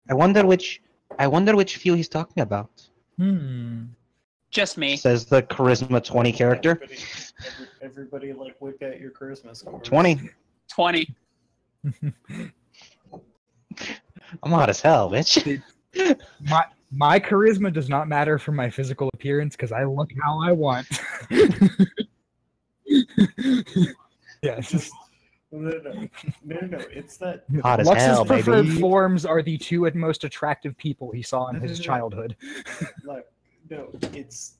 Speaker 2: I wonder which few he's talking about.
Speaker 6: Just me.
Speaker 2: Says the charisma 20 character.
Speaker 7: Everybody like whip out your charisma scores.
Speaker 2: 20.
Speaker 6: 20.
Speaker 2: I'm hot as hell, bitch.
Speaker 1: My charisma does not matter for my physical appearance because I look how I want. Yeah, it's just
Speaker 7: No. It's that.
Speaker 2: Hot as
Speaker 1: Lux's
Speaker 2: hell,
Speaker 1: preferred
Speaker 2: baby.
Speaker 1: forms are the two most attractive people he saw in
Speaker 7: No,
Speaker 1: his
Speaker 7: no.
Speaker 1: childhood.
Speaker 7: Like, no, it's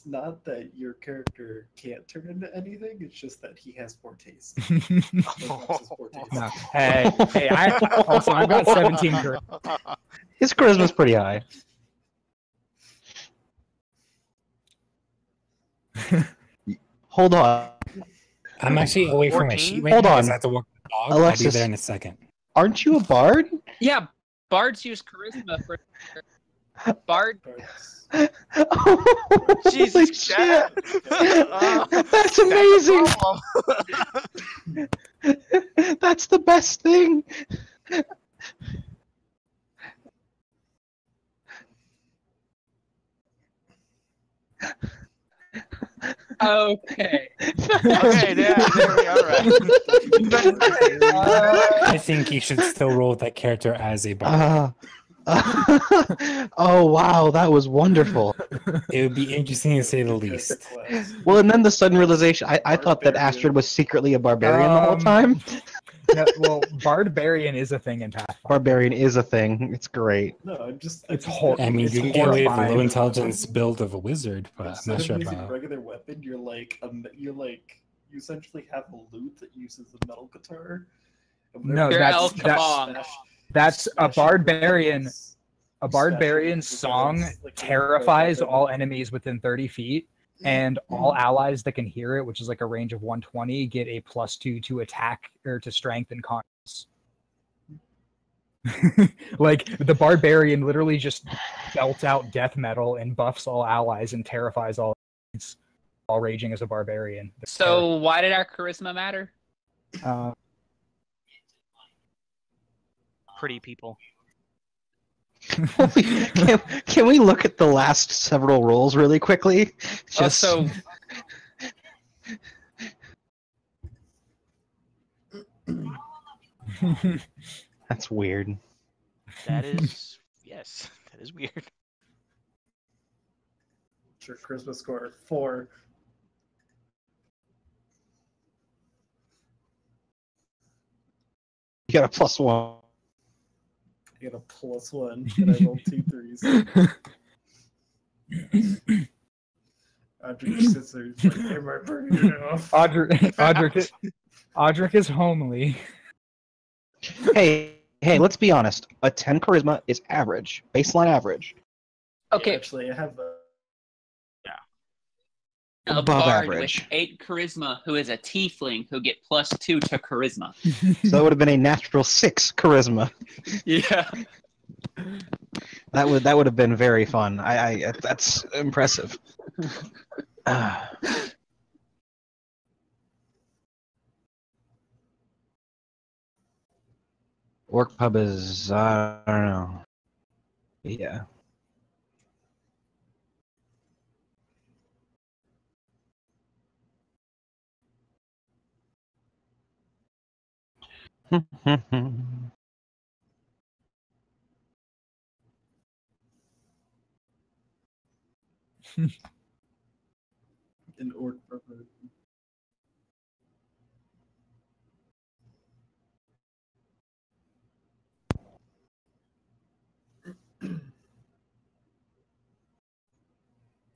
Speaker 7: not that your character can't turn into anything. It's just that he has poor taste. Like, Lux has poor taste.
Speaker 1: No. Hey, I've got 17 charisma.
Speaker 2: His charisma's pretty high. Hold on.
Speaker 3: I'm actually away from my
Speaker 5: 14?
Speaker 3: sheet right
Speaker 2: Hold
Speaker 3: now,
Speaker 2: on.
Speaker 3: 'cause I have to walk the dog. I'll be
Speaker 2: Alexis.
Speaker 3: there in a second.
Speaker 2: Aren't you a bard?
Speaker 6: Yeah, bards use charisma for bard.
Speaker 5: Jesus,
Speaker 2: Holy shit!
Speaker 5: Chad.
Speaker 2: That's
Speaker 5: That's a
Speaker 2: amazing!
Speaker 5: problem.
Speaker 2: That's the best thing!
Speaker 6: Okay.
Speaker 5: Okay, yeah, all right.
Speaker 3: I think you should still roll with that character as a bard.
Speaker 2: Oh wow, that was wonderful.
Speaker 3: It would be interesting to say the least.
Speaker 2: Well, and then the sudden realization, I thought that Astrid was secretly a barbarian the whole time.
Speaker 1: No, well, Barbarian is a thing in Pathfinder.
Speaker 2: Barbarian is a thing. It's great.
Speaker 7: No, I'm just.
Speaker 1: It's horrible.
Speaker 3: I mean,
Speaker 1: It's
Speaker 3: you can get away with a
Speaker 1: horrifying.
Speaker 3: low intelligence build of a wizard, but I'm
Speaker 7: Instead
Speaker 3: not
Speaker 7: of
Speaker 3: sure
Speaker 7: using a
Speaker 3: about.
Speaker 7: regular weapon, you essentially have a lute that uses a metal guitar. And
Speaker 1: No,
Speaker 7: whenever
Speaker 6: You're
Speaker 1: that's-
Speaker 6: El
Speaker 7: you
Speaker 6: Kabong.
Speaker 7: smash-
Speaker 1: That's a
Speaker 7: smash
Speaker 1: barbarian.
Speaker 7: weapons,
Speaker 1: A
Speaker 7: you
Speaker 1: barbarian
Speaker 7: smash
Speaker 1: song
Speaker 7: weapons, like,
Speaker 1: terrifies
Speaker 7: weapon.
Speaker 1: all enemies within 30 feet, and all allies that can hear it, which is like a range of 120, get a +2 to attack or to strength and cons. Like the barbarian literally just belts out death metal and buffs all allies and terrifies all enemies, all raging as a barbarian.
Speaker 6: So why did our charisma matter?
Speaker 5: Pretty people.
Speaker 2: Can we look at the last several rolls really quickly? Just
Speaker 6: Also,
Speaker 2: that's weird.
Speaker 5: That is yes, that is weird.
Speaker 7: What's your charisma score? 4.
Speaker 2: You got a +1.
Speaker 7: I got a +1, and I rolled 2 3s. Audrey sits there, he's like, am I burning enough?
Speaker 1: Audric is homely.
Speaker 2: Hey, let's be honest. A 10 charisma is average, baseline average.
Speaker 6: okay,
Speaker 7: Actually, I have the.
Speaker 6: a
Speaker 2: above
Speaker 6: bard
Speaker 2: average.
Speaker 6: with 8 charisma who is a tiefling who get +2 to charisma.
Speaker 2: So that would have been a natural 6 charisma.
Speaker 6: Yeah.
Speaker 2: That would have been very fun. I that's impressive. Orc pub is I don't know. Yeah.
Speaker 7: An orc purple.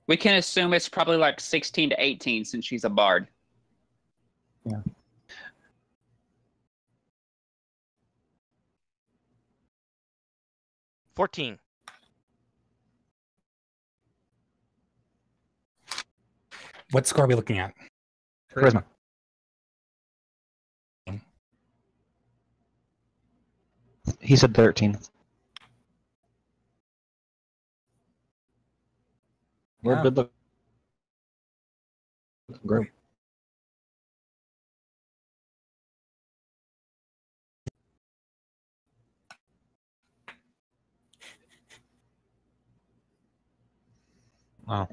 Speaker 6: We can assume it's probably like 16 to 18 since she's a bard.
Speaker 5: 14.
Speaker 3: What score are we looking at?
Speaker 2: Charisma. He said 13. We're
Speaker 1: Yeah.
Speaker 2: good look group. Wow.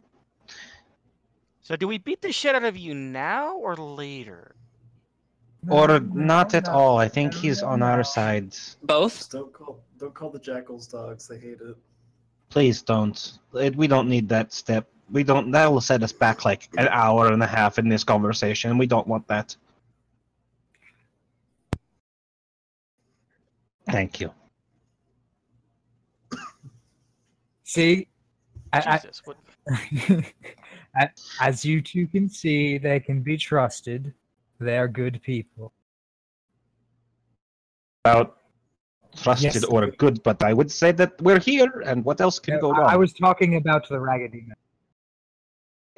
Speaker 5: So do we beat the shit out of you now or later?
Speaker 2: Or not at all. I think he's on our side.
Speaker 6: Both?
Speaker 7: Just don't call the jackals dogs. They hate it.
Speaker 2: Please don't. We don't need that step. We don't. That will set us back like an hour and a half in this conversation. We don't want that. Thank you.
Speaker 1: See,
Speaker 5: Jesus, what?
Speaker 1: as you two can see, they can be trusted. They're good people.
Speaker 2: About trusted
Speaker 3: Yes.
Speaker 2: or good, but I would say that we're here, and what else can go wrong?
Speaker 1: I was talking about the Raggedy Man.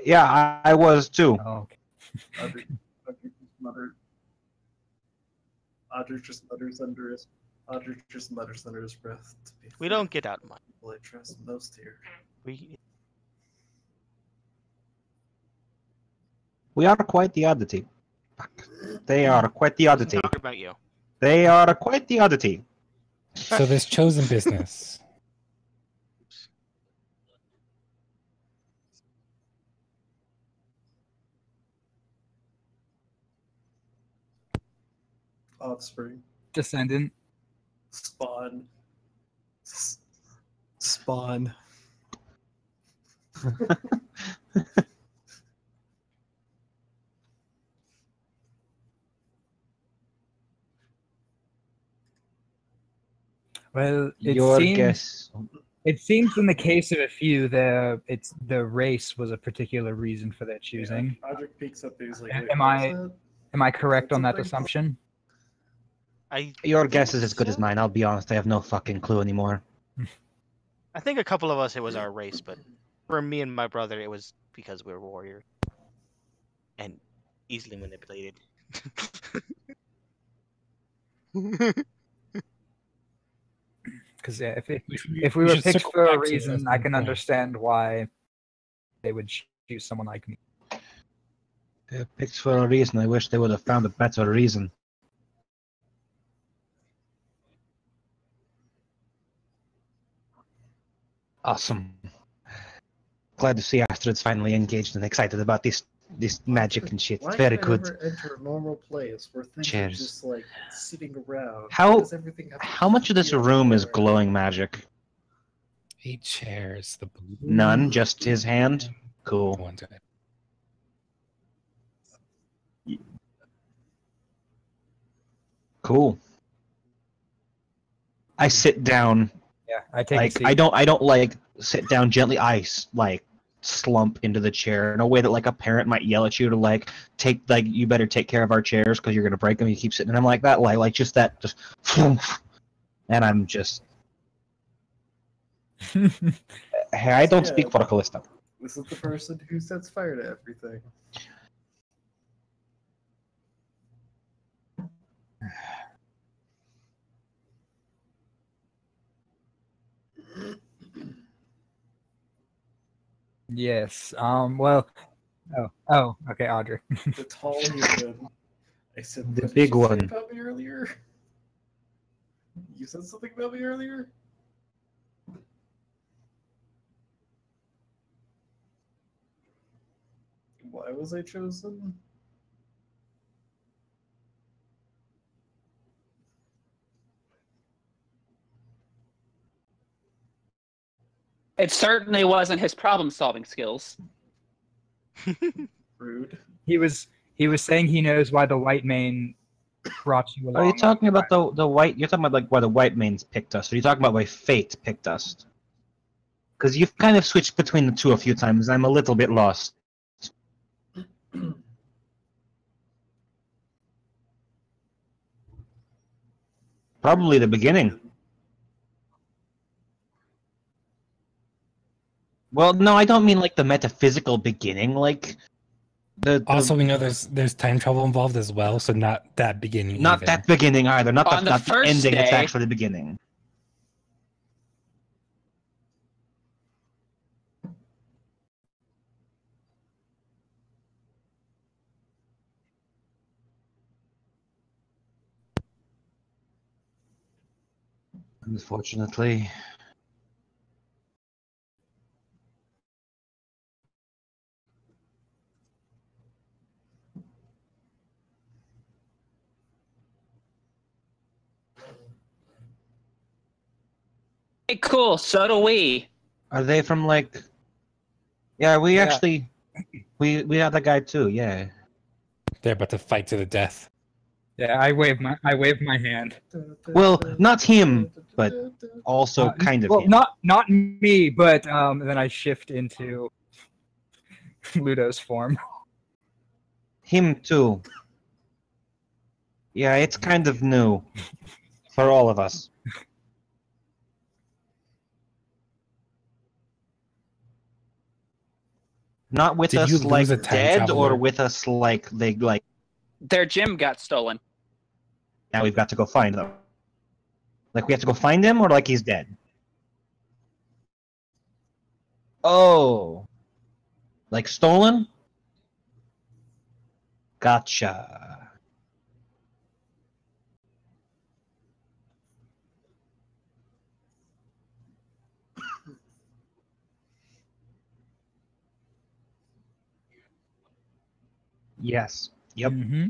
Speaker 2: Yeah, I was too.
Speaker 1: Oh, okay.
Speaker 7: Audrey just mutters under his. Audrey just mutters under his breath. To be
Speaker 5: We
Speaker 7: fair,
Speaker 5: don't get out much.
Speaker 7: people I trust most here.
Speaker 2: We are quite the oddity. They are quite the oddity.
Speaker 5: Talk about you.
Speaker 2: They are quite the oddity.
Speaker 3: So this chosen business.
Speaker 7: Offspring.
Speaker 1: Descendant.
Speaker 7: Spawn. Spawn.
Speaker 1: Well,
Speaker 2: Your guess.
Speaker 1: it seems in the case of a few, the race was a particular reason for their choosing.
Speaker 7: Audrey peeks up and he's like,
Speaker 1: Am
Speaker 7: "Wait,
Speaker 1: I-
Speaker 7: what was
Speaker 1: Am I correct on that
Speaker 7: Something?
Speaker 1: assumption?
Speaker 2: Your guess is as good as mine. I'll be honest. I have no fucking clue anymore.
Speaker 5: I think a couple of us it was our race, but for me and my brother, it was because we were warriors and easily manipulated.
Speaker 1: Because if we were
Speaker 3: should
Speaker 1: picked
Speaker 3: circle
Speaker 1: for a
Speaker 3: back to
Speaker 1: reason,
Speaker 3: that
Speaker 1: I can
Speaker 3: point.
Speaker 1: understand why they would choose someone like me.
Speaker 2: They're picked for a reason. I wish they would have found a better reason. Awesome. Glad to see Astrid's finally engaged and excited about this magic and shit.
Speaker 7: Why
Speaker 2: Very
Speaker 7: can I
Speaker 2: good.
Speaker 7: never enter a normal place where things
Speaker 2: Cheers.
Speaker 7: are just like sitting around?
Speaker 2: How-
Speaker 7: Why does everything have to
Speaker 2: How much of this
Speaker 7: feel
Speaker 2: room is
Speaker 7: everywhere?
Speaker 2: glowing magic?
Speaker 3: 8 chairs. The blue
Speaker 2: None, just his hand? Cool.
Speaker 3: one time.
Speaker 2: Cool. I sit down.
Speaker 1: Yeah, I take a
Speaker 2: Like
Speaker 1: seat.
Speaker 2: I don't like sit down gently. Like slump into the chair in a way that like a parent might yell at you to like you better take care of our chairs because you're gonna break them. You keep sitting in them like that. Like just that just. And I'm just. Hey, I don't speak for Callista.
Speaker 7: This is the person who sets fire to everything.
Speaker 1: Yes. Well. Oh. Okay, Audrey.
Speaker 7: The tall human. I said,
Speaker 2: The
Speaker 7: "What did
Speaker 2: big
Speaker 7: you say
Speaker 2: one."
Speaker 7: about me earlier? You said something about me earlier? Why was I chosen?
Speaker 6: It certainly wasn't his problem-solving skills.
Speaker 7: Rude.
Speaker 1: He was saying he knows why the white mane brought you along.
Speaker 2: Are you talking about the white? You're talking about like why the white mains picked us. Or are you talking about why fate picked us? Because you've kind of switched between the two a few times. I'm a little bit lost. Probably the beginning. Well, no, I don't mean like the metaphysical beginning. Like the
Speaker 3: Also, we know there's time travel involved as well, so not that beginning.
Speaker 2: not
Speaker 3: either.
Speaker 2: that beginning either. Not
Speaker 6: On the
Speaker 2: not the
Speaker 6: first
Speaker 2: ending. It's
Speaker 6: day-
Speaker 2: actually the beginning. Unfortunately.
Speaker 6: Hey, cool. So do we.
Speaker 2: Are they from like? Yeah, we
Speaker 1: Yeah.
Speaker 2: actually we had that guy too. Yeah.
Speaker 3: They're about to fight to the death.
Speaker 1: Yeah, I wave my hand.
Speaker 2: Well, not him, but also kind of
Speaker 1: well,
Speaker 2: him.
Speaker 1: not me, but then I shift into Ludo's form.
Speaker 2: Him too. Yeah, it's kind of new for all of us. Not with
Speaker 3: Did you
Speaker 2: us
Speaker 3: lose
Speaker 2: like
Speaker 3: a time
Speaker 2: dead, or
Speaker 3: traveler?
Speaker 2: with us like they like.
Speaker 6: Their gym got stolen.
Speaker 2: Now we've got to go find them. Like we have to go find him, or like he's dead. Oh, like stolen? Gotcha. Yes. Yep.
Speaker 1: Mm-hmm.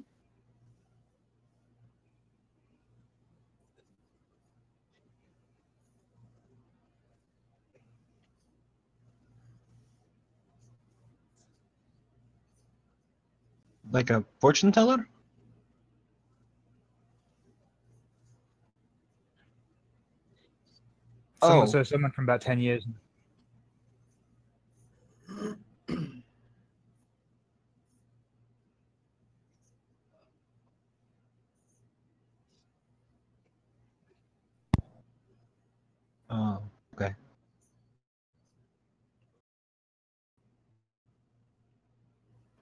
Speaker 2: Like a fortune teller?
Speaker 1: Someone,
Speaker 2: Oh.
Speaker 1: so someone from about 10 years.
Speaker 2: Oh, okay.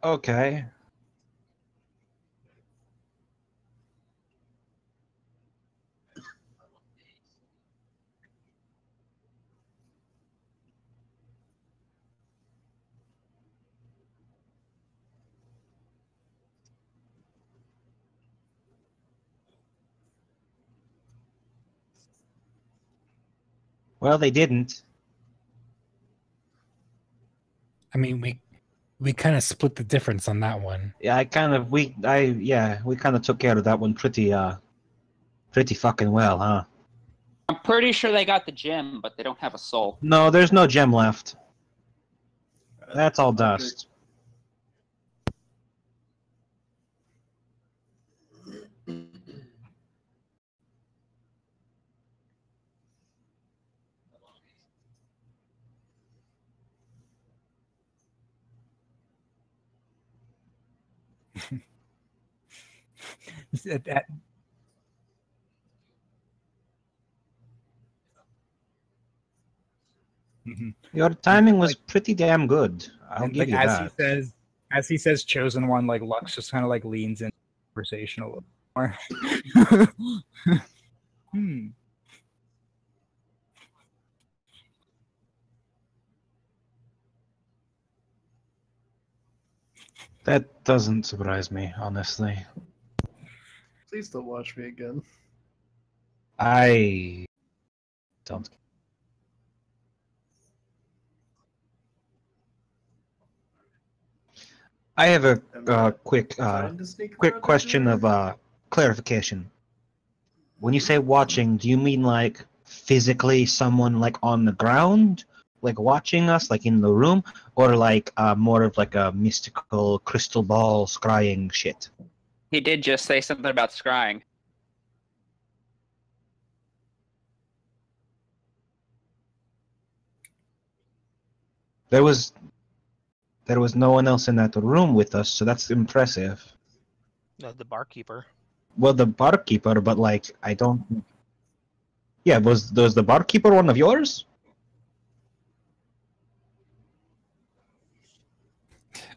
Speaker 2: Okay. Well, they didn't.
Speaker 3: I mean, we kind of split the difference on that one.
Speaker 2: Yeah, we kind of took care of that one pretty fucking well, huh?
Speaker 6: I'm pretty sure they got the gem, but they don't have a soul.
Speaker 2: No, there's no gem left. That's all dust.
Speaker 1: That- Mhm.
Speaker 2: Your timing was pretty damn good. I'll
Speaker 1: And
Speaker 2: give
Speaker 1: like
Speaker 2: you that.
Speaker 1: as he says, chosen one, like Lux just kind of like leans in conversation a little more. Hmm.
Speaker 2: That doesn't surprise me, honestly.
Speaker 7: Please don't watch me again.
Speaker 2: I don't. I have a quick
Speaker 7: Trying to sneak
Speaker 2: quick
Speaker 7: around
Speaker 2: question
Speaker 7: everywhere?
Speaker 2: of clarification. When you say watching, do you mean like physically someone like on the ground, like watching us, like in the room, or like more of like a mystical crystal ball scrying shit?
Speaker 6: He did just say something about scrying.
Speaker 2: There was no one else in that room with us, so that's impressive.
Speaker 5: The barkeeper.
Speaker 2: Well, the barkeeper, but like I don't. Yeah, was the barkeeper one of yours?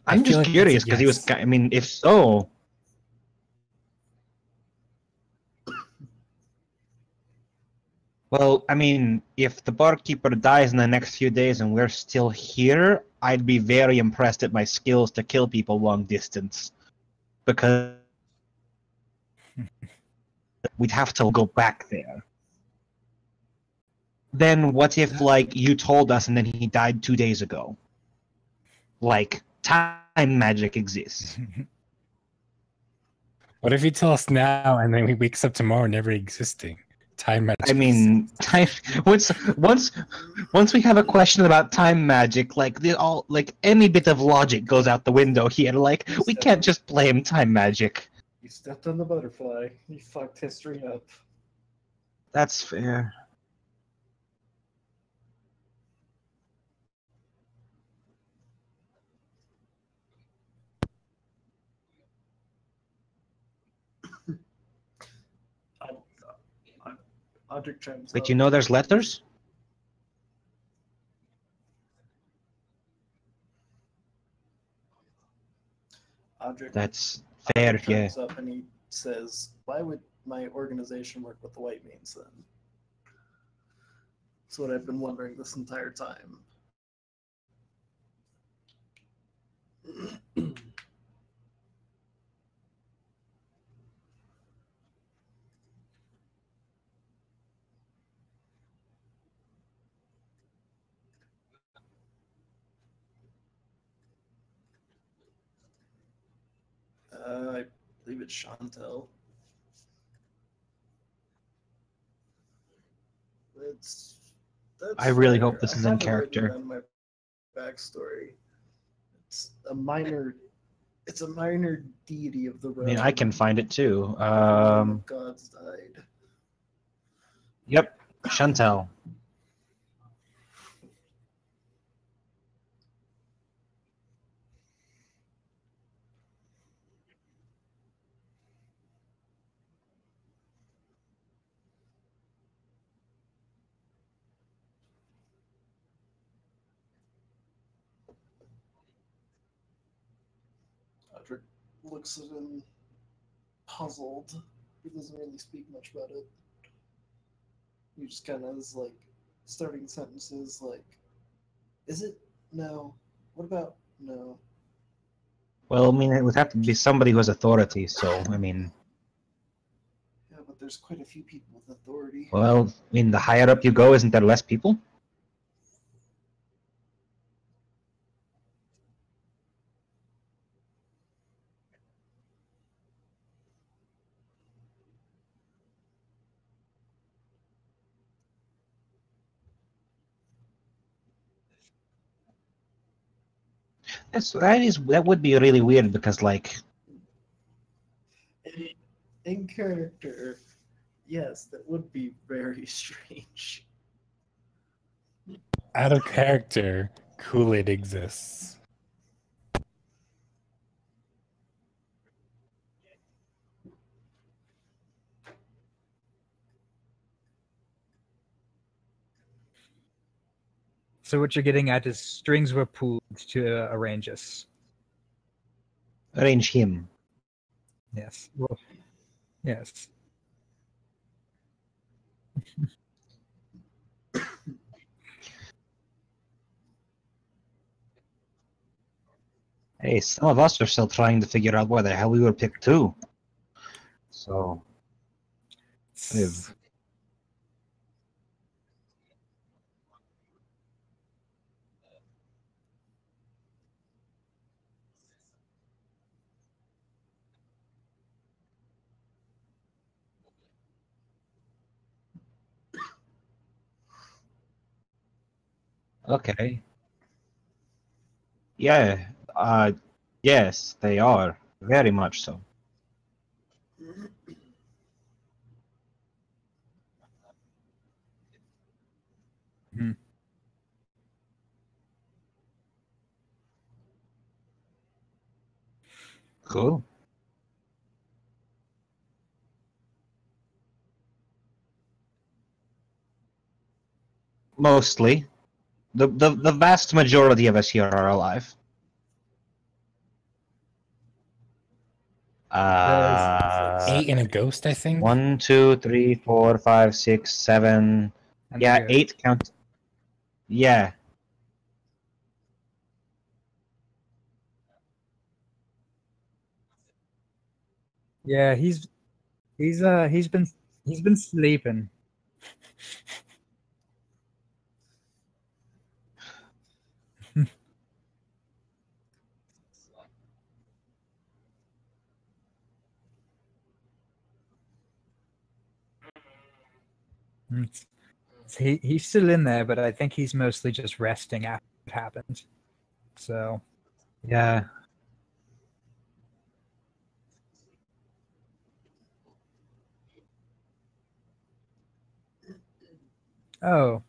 Speaker 2: I'm
Speaker 3: feel
Speaker 2: just
Speaker 3: like that's a
Speaker 2: curious because he was.
Speaker 3: yes.
Speaker 2: I mean, if so. Well, I mean, if the barkeeper dies in the next few days and we're still here, I'd be very impressed at my skills to kill people long distance. Because we'd have to go back there. Then what if, like, you told us and then he died 2 days ago? Like, time magic exists.
Speaker 3: What if you tell us now and then we wakes up tomorrow never existing? Time magic.
Speaker 2: I mean, time, once we have a question about time magic, like any bit of logic goes out the window here. Like we can't just blame time magic.
Speaker 7: You stepped on the butterfly. You fucked history up.
Speaker 2: That's fair.
Speaker 7: Audric chimes
Speaker 2: But
Speaker 7: up.
Speaker 2: you know there's letters?
Speaker 7: Audric
Speaker 2: That's fair, yeah.
Speaker 7: chimes up and he says, "Why would my organization work with the White Means then?" That's what I've been wondering this entire time. I believe it's Chantel. That's
Speaker 2: I really
Speaker 7: fair.
Speaker 2: hope this
Speaker 7: I
Speaker 2: is in
Speaker 7: have it written
Speaker 2: character.
Speaker 7: down in my backstory. It's a minor. It's a minor deity of the
Speaker 2: I
Speaker 7: realm.
Speaker 2: mean, I can find it too.
Speaker 7: The gods died.
Speaker 2: Yep, Chantel.
Speaker 7: Audric looks at him, puzzled. He doesn't really speak much about it. He just kind of is like starting sentences like, "Is it? No. What about no?"
Speaker 2: Well, I mean, it would have to be somebody who has authority, so, I mean,
Speaker 7: Yeah, but there's quite a few people with authority.
Speaker 2: well, I mean, the higher up you go, isn't there less people? That would be really weird because, like,
Speaker 7: In character, yes, that would be very strange.
Speaker 3: Out of character, Kool-Aid exists.
Speaker 1: So what you're getting at is strings were pulled to arrange us.
Speaker 2: arrange him.
Speaker 1: Yes. Well, yes.
Speaker 2: Hey, some of us are still trying to figure out why the hell we were picked too. So, if okay, yeah, yes, they are very much so.
Speaker 1: Mhm.
Speaker 2: Cool. Mostly, the vast majority of us here are alive.
Speaker 1: There's
Speaker 3: 8 and a ghost, I think.
Speaker 2: 1, 2, 3, 4, 5, 6, 7.
Speaker 1: and
Speaker 2: Yeah,
Speaker 1: the goat.
Speaker 2: 8 count. Yeah.
Speaker 1: Yeah, he's been sleeping. He's still in there, but I think he's mostly just resting after it happened. So
Speaker 2: Yeah.
Speaker 1: Oh,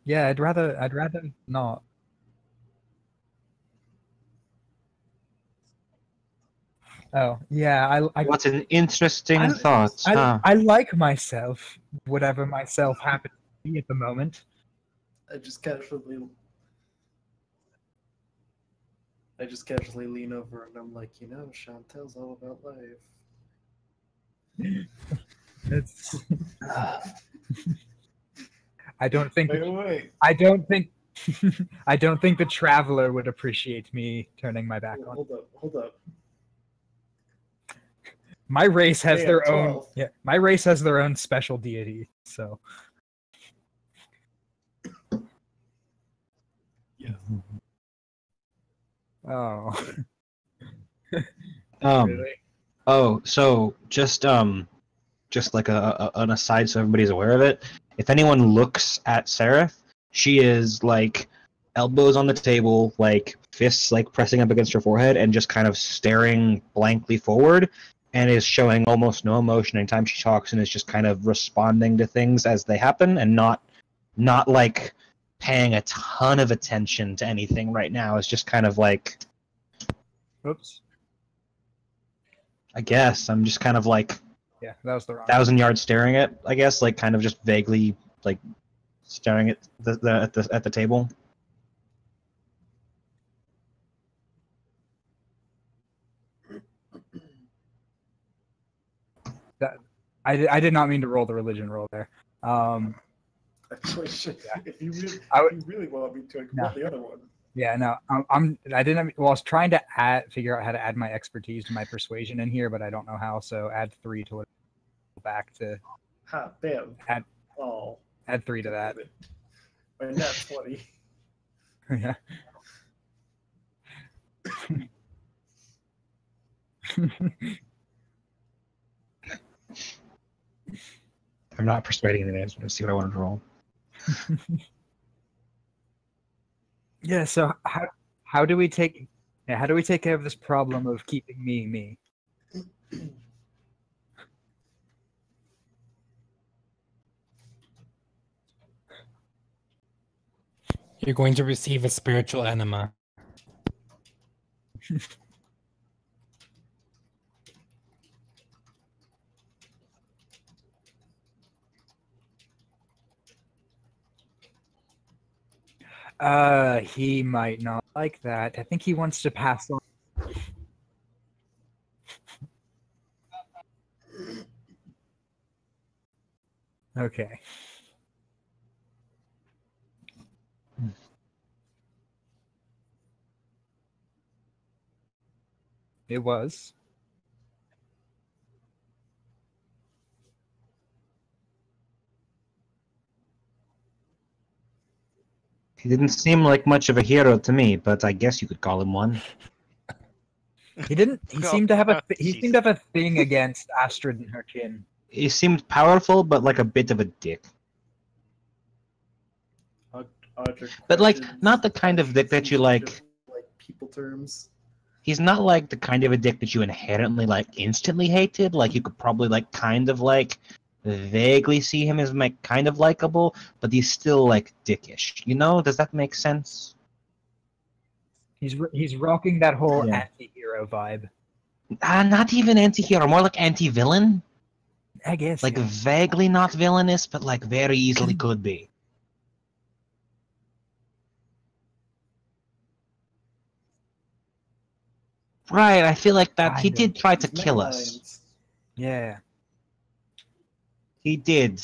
Speaker 1: yeah. I'd rather not. Oh, yeah.
Speaker 2: What an interesting thought, huh?
Speaker 1: I like myself, whatever myself happens to be at the moment.
Speaker 7: I just casually lean over and I'm like, Chantel's all about life.
Speaker 1: It's. I don't think.
Speaker 7: Wait.
Speaker 1: I don't think. I don't think the traveler would appreciate me turning my back on.
Speaker 7: Hold up.
Speaker 1: My race has
Speaker 7: Hey,
Speaker 1: their
Speaker 7: I'm
Speaker 1: own.
Speaker 7: 12.
Speaker 1: Yeah, my race has their own special deity. So.
Speaker 7: Yeah.
Speaker 1: Oh.
Speaker 2: Um.
Speaker 1: Really?
Speaker 2: Oh, so just like an aside, so everybody's aware of it. If anyone looks at Seraph, she is like elbows on the table, like fists like pressing up against her forehead, and just kind of staring blankly forward, and is showing almost no emotion anytime she talks, and is just kind of responding to things as they happen, and not like paying a ton of attention to anything right now. It's just kind of like,
Speaker 1: Oops.
Speaker 2: I guess I'm just kind of like
Speaker 1: Yeah, that was the wrong.
Speaker 2: 1,000 yards staring at, I guess, like kind of just vaguely like staring at the table.
Speaker 1: I did not mean to roll the religion roll there.
Speaker 7: Actually, if you really want me to, I can
Speaker 1: No.
Speaker 7: roll the other one.
Speaker 1: Yeah, no, I didn't. Well, I was trying to figure out how to add my expertise to my persuasion in here, but I don't know how. So add 3 to it. Back to
Speaker 7: Ha, bam.
Speaker 1: Add-
Speaker 7: Oh.
Speaker 1: add 3 to that.
Speaker 7: My nat 20.
Speaker 1: Yeah.
Speaker 2: I'm not persuading the answer. Let's see what I want to roll.
Speaker 1: Yeah. So how do we take care of this problem of keeping me?
Speaker 3: You're going to receive a spiritual enema.
Speaker 1: He might not like that. I think he wants to pass on. Okay. It was.
Speaker 2: He didn't seem like much of a hero to me, but I guess you could call him one.
Speaker 1: He didn't. He
Speaker 5: Oh,
Speaker 1: seemed to have a. He
Speaker 5: jeez.
Speaker 1: seemed to have a thing against Astrid and her kin.
Speaker 2: He seemed powerful, but like a bit of a dick. But like, not the kind of dick that you like.
Speaker 7: Like people terms.
Speaker 2: He's not like the kind of a dick that you inherently like instantly hated. Like you could probably like kind of like vaguely see him as like kind of likable, but he's still like dickish. You know? Does that make sense?
Speaker 1: He's rocking that whole
Speaker 2: Yeah.
Speaker 1: anti-hero vibe.
Speaker 2: Not even anti-hero, more like anti-villain.
Speaker 1: I guess.
Speaker 2: Like
Speaker 1: Yeah.
Speaker 2: vaguely not villainous, but like very easily could be. Right, I feel like that he
Speaker 1: Kind
Speaker 2: did
Speaker 1: of.
Speaker 2: try to
Speaker 7: He's
Speaker 2: kill
Speaker 7: mega
Speaker 2: us.
Speaker 7: lions.
Speaker 1: Yeah.
Speaker 2: He did,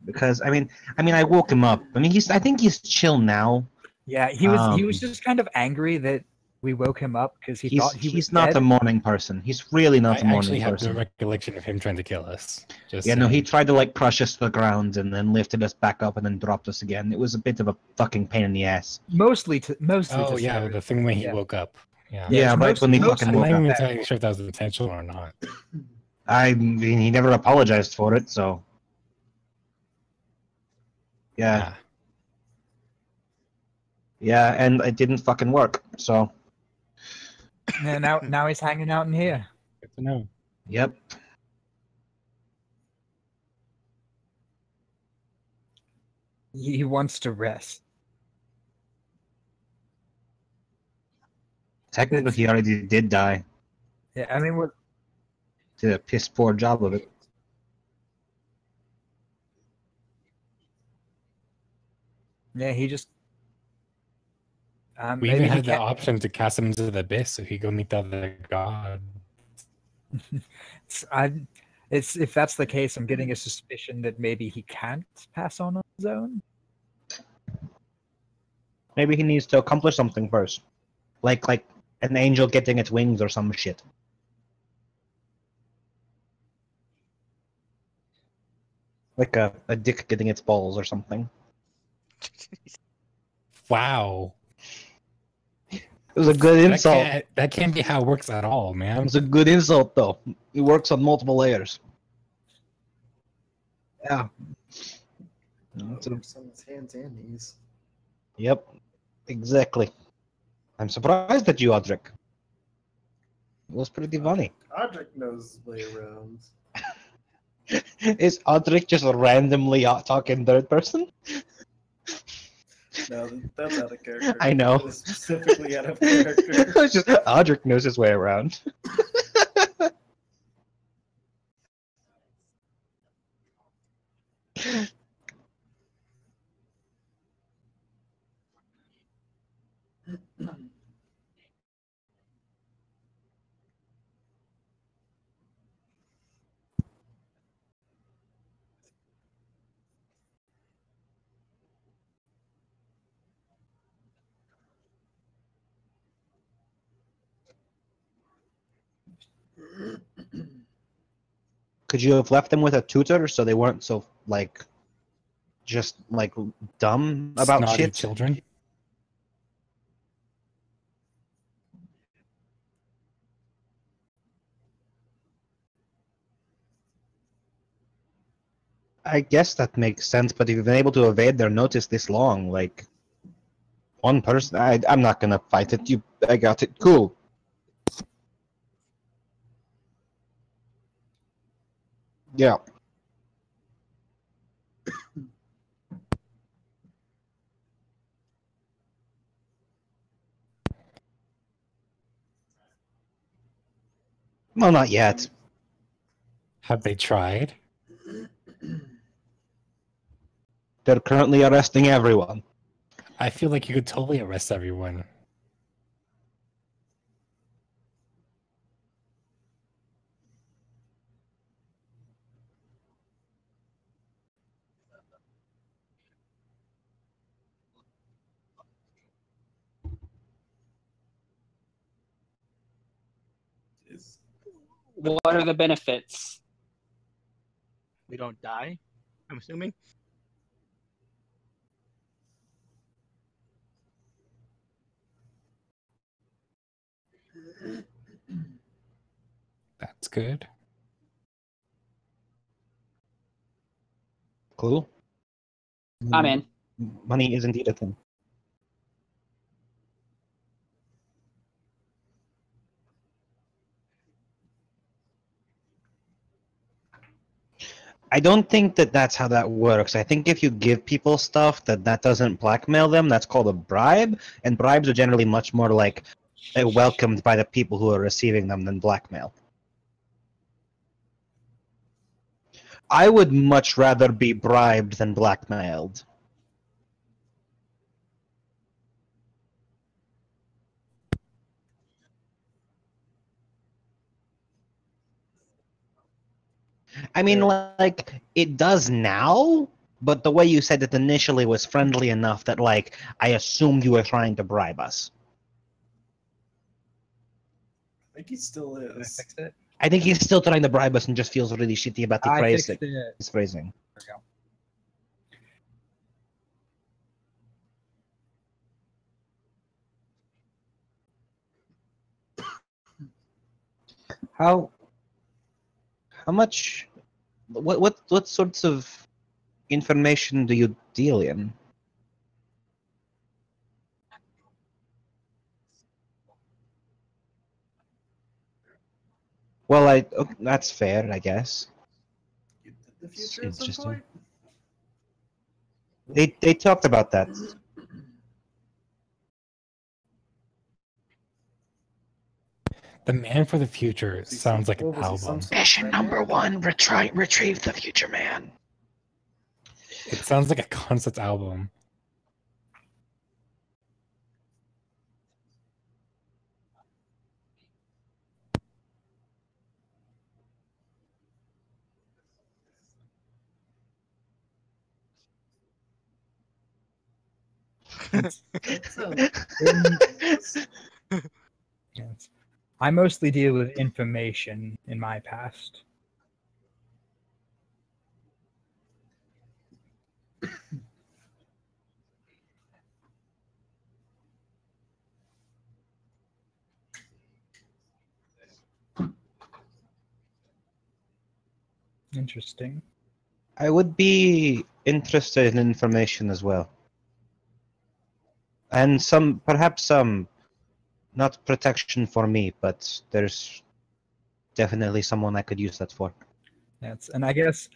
Speaker 2: because I mean, I woke him up. I mean, I think he's chill now.
Speaker 1: Yeah. He was just kind of angry that we woke him up because he thought he was
Speaker 2: He's not
Speaker 1: dead.
Speaker 2: a morning person. He's really not
Speaker 3: I
Speaker 2: a morning
Speaker 3: actually have
Speaker 2: person.
Speaker 3: the recollection of him trying to kill us. Just
Speaker 2: Yeah, no, he
Speaker 3: saying.
Speaker 2: tried to like crush us to the ground and then lifted us back up and then dropped us again. It was a bit of a fucking pain in the ass.
Speaker 1: Mostly to
Speaker 3: Oh yeah,
Speaker 1: Sarah.
Speaker 3: the thing when he
Speaker 1: Yeah.
Speaker 3: woke up. Yeah.
Speaker 2: Yeah,
Speaker 1: it's
Speaker 2: right when he
Speaker 1: most-
Speaker 2: fucking
Speaker 3: I'm
Speaker 2: woke
Speaker 3: not
Speaker 2: up.
Speaker 3: even entirely sure if that was intentional or not.
Speaker 2: I mean, he never apologized for it, so yeah, yeah, and it didn't fucking work. So
Speaker 1: Yeah, now he's hanging out in here.
Speaker 3: Good to know.
Speaker 2: yep.
Speaker 1: He wants to rest.
Speaker 2: Technically, he already did die.
Speaker 1: Yeah, I mean, what?
Speaker 2: Did a piss poor job of it.
Speaker 1: Yeah, he just.
Speaker 3: We
Speaker 1: Maybe
Speaker 3: even
Speaker 1: he
Speaker 3: had the
Speaker 1: can't.
Speaker 3: option to cast him into the abyss so he could go meet the other god.
Speaker 1: It's if that's the case, I'm getting a suspicion that maybe he can't pass on his own.
Speaker 2: Maybe he needs to accomplish something first, like an angel getting its wings or some shit. Like a dick getting its balls or something.
Speaker 3: Wow.
Speaker 2: It was a good insult.
Speaker 3: That can't be how it works at all, man.
Speaker 2: It's a good insult, though. It works on multiple layers. Yeah.
Speaker 7: It works on his hands and knees.
Speaker 2: Yep. Exactly. I'm surprised at you, Audric. It was pretty funny.
Speaker 7: Audric knows his way around.
Speaker 2: Is Audric just randomly talking third person?
Speaker 7: No, that's out of character.
Speaker 2: I know.
Speaker 7: That is specifically out of character.
Speaker 2: It's just Audric knows his way around. Could you have left them with a tutor so they weren't so just dumb about
Speaker 3: Snotty
Speaker 2: shit?
Speaker 3: children.
Speaker 2: I guess that makes sense, but if you've been able to evade their notice this long, one person, I'm not gonna fight it. I got it. Cool. Yeah. Well, not yet.
Speaker 3: Have they tried?
Speaker 2: They're currently arresting everyone.
Speaker 3: I feel like you could totally arrest everyone.
Speaker 6: What are the benefits?
Speaker 5: We don't die, I'm assuming.
Speaker 3: That's good.
Speaker 2: Cool.
Speaker 6: I'm in.
Speaker 2: Money is indeed a thing. I don't think that that's how that works. I think if you give people stuff that doesn't blackmail them, that's called a bribe, and bribes are generally much more welcomed by the people who are receiving them than blackmail. I would much rather be bribed than blackmailed. I mean, it does now, but the way you said it initially was friendly enough that, I assumed you were trying to bribe us.
Speaker 7: I think he still
Speaker 1: Did I
Speaker 7: is.
Speaker 1: fix it?
Speaker 2: I think he's still trying to bribe us and just feels really shitty about the
Speaker 1: I
Speaker 2: phrase
Speaker 1: fixed it.
Speaker 2: his phrasing.
Speaker 1: There we go.
Speaker 2: How much? What sorts of information do you deal in? Well, that's fair, I guess.
Speaker 7: You did the future at
Speaker 2: It's
Speaker 7: some
Speaker 2: just
Speaker 7: point?
Speaker 2: They talked about that.
Speaker 3: The Man for the Future sounds like an
Speaker 7: What was he, some
Speaker 3: album.
Speaker 7: sort of
Speaker 2: Mission
Speaker 7: treasure?
Speaker 2: number 1: retrieve the future man.
Speaker 3: It sounds like a concept album.
Speaker 1: Yes. I mostly deal with information in my past. Interesting.
Speaker 2: I would be interested in information as well. And perhaps some, not protection for me, but there's definitely someone I could use that for.
Speaker 1: And I guess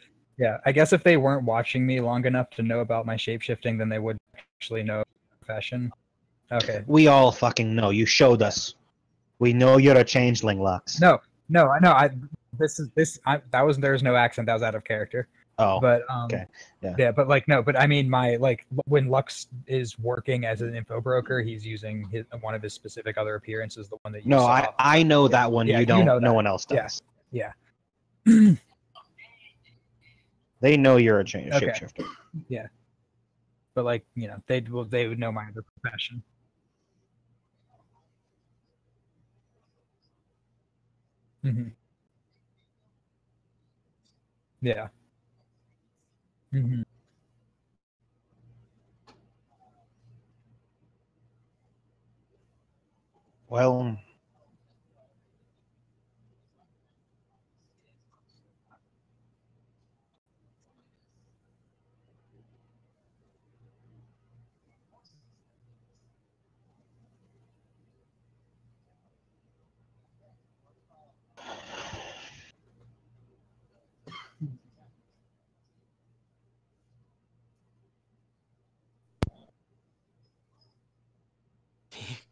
Speaker 1: if they weren't watching me long enough to know about my shapeshifting, then they would actually know the profession. Okay.
Speaker 2: We all fucking know. You showed us. We know you're a changeling, Lux.
Speaker 1: No, I know. There's no accent. That was out of character.
Speaker 2: Oh,
Speaker 1: But
Speaker 2: okay.
Speaker 1: Yeah, but I mean, when Lux is working as an info broker, he's using one of his specific other appearances, the one that you
Speaker 2: no,
Speaker 1: saw.
Speaker 2: I know that one.
Speaker 1: Yeah,
Speaker 2: you don't.
Speaker 1: know
Speaker 2: No
Speaker 1: that.
Speaker 2: one else does.
Speaker 1: Yeah.
Speaker 2: They know you're a
Speaker 1: Okay.
Speaker 2: shapeshifter.
Speaker 1: Yeah. But they would know my other profession. Mm-hmm. Yeah. Mm-hmm.
Speaker 2: Well,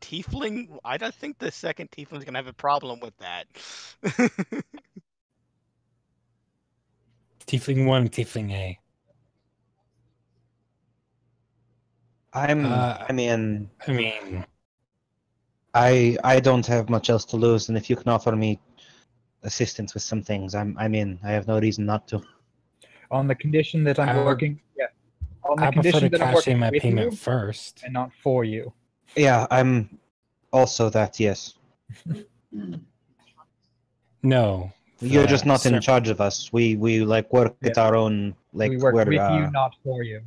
Speaker 5: Tiefling? I don't think the second Tiefling's gonna have a problem with that.
Speaker 3: Tiefling 1, Tiefling A.
Speaker 2: I mean, I don't have much else to lose, and if you can offer me assistance with some things, I have no reason not to.
Speaker 1: On the condition that I'm working. Yeah. On the
Speaker 3: I prefer
Speaker 1: condition
Speaker 3: to
Speaker 1: that I'm
Speaker 3: cash in
Speaker 1: working
Speaker 3: my
Speaker 1: with
Speaker 3: payment
Speaker 1: you
Speaker 3: first.
Speaker 1: and not for you.
Speaker 2: Yeah, I'm also that. Yes.
Speaker 3: No.
Speaker 2: You're just not in
Speaker 3: Sir,
Speaker 2: charge of us. We work at our own
Speaker 1: we work with you, not for you.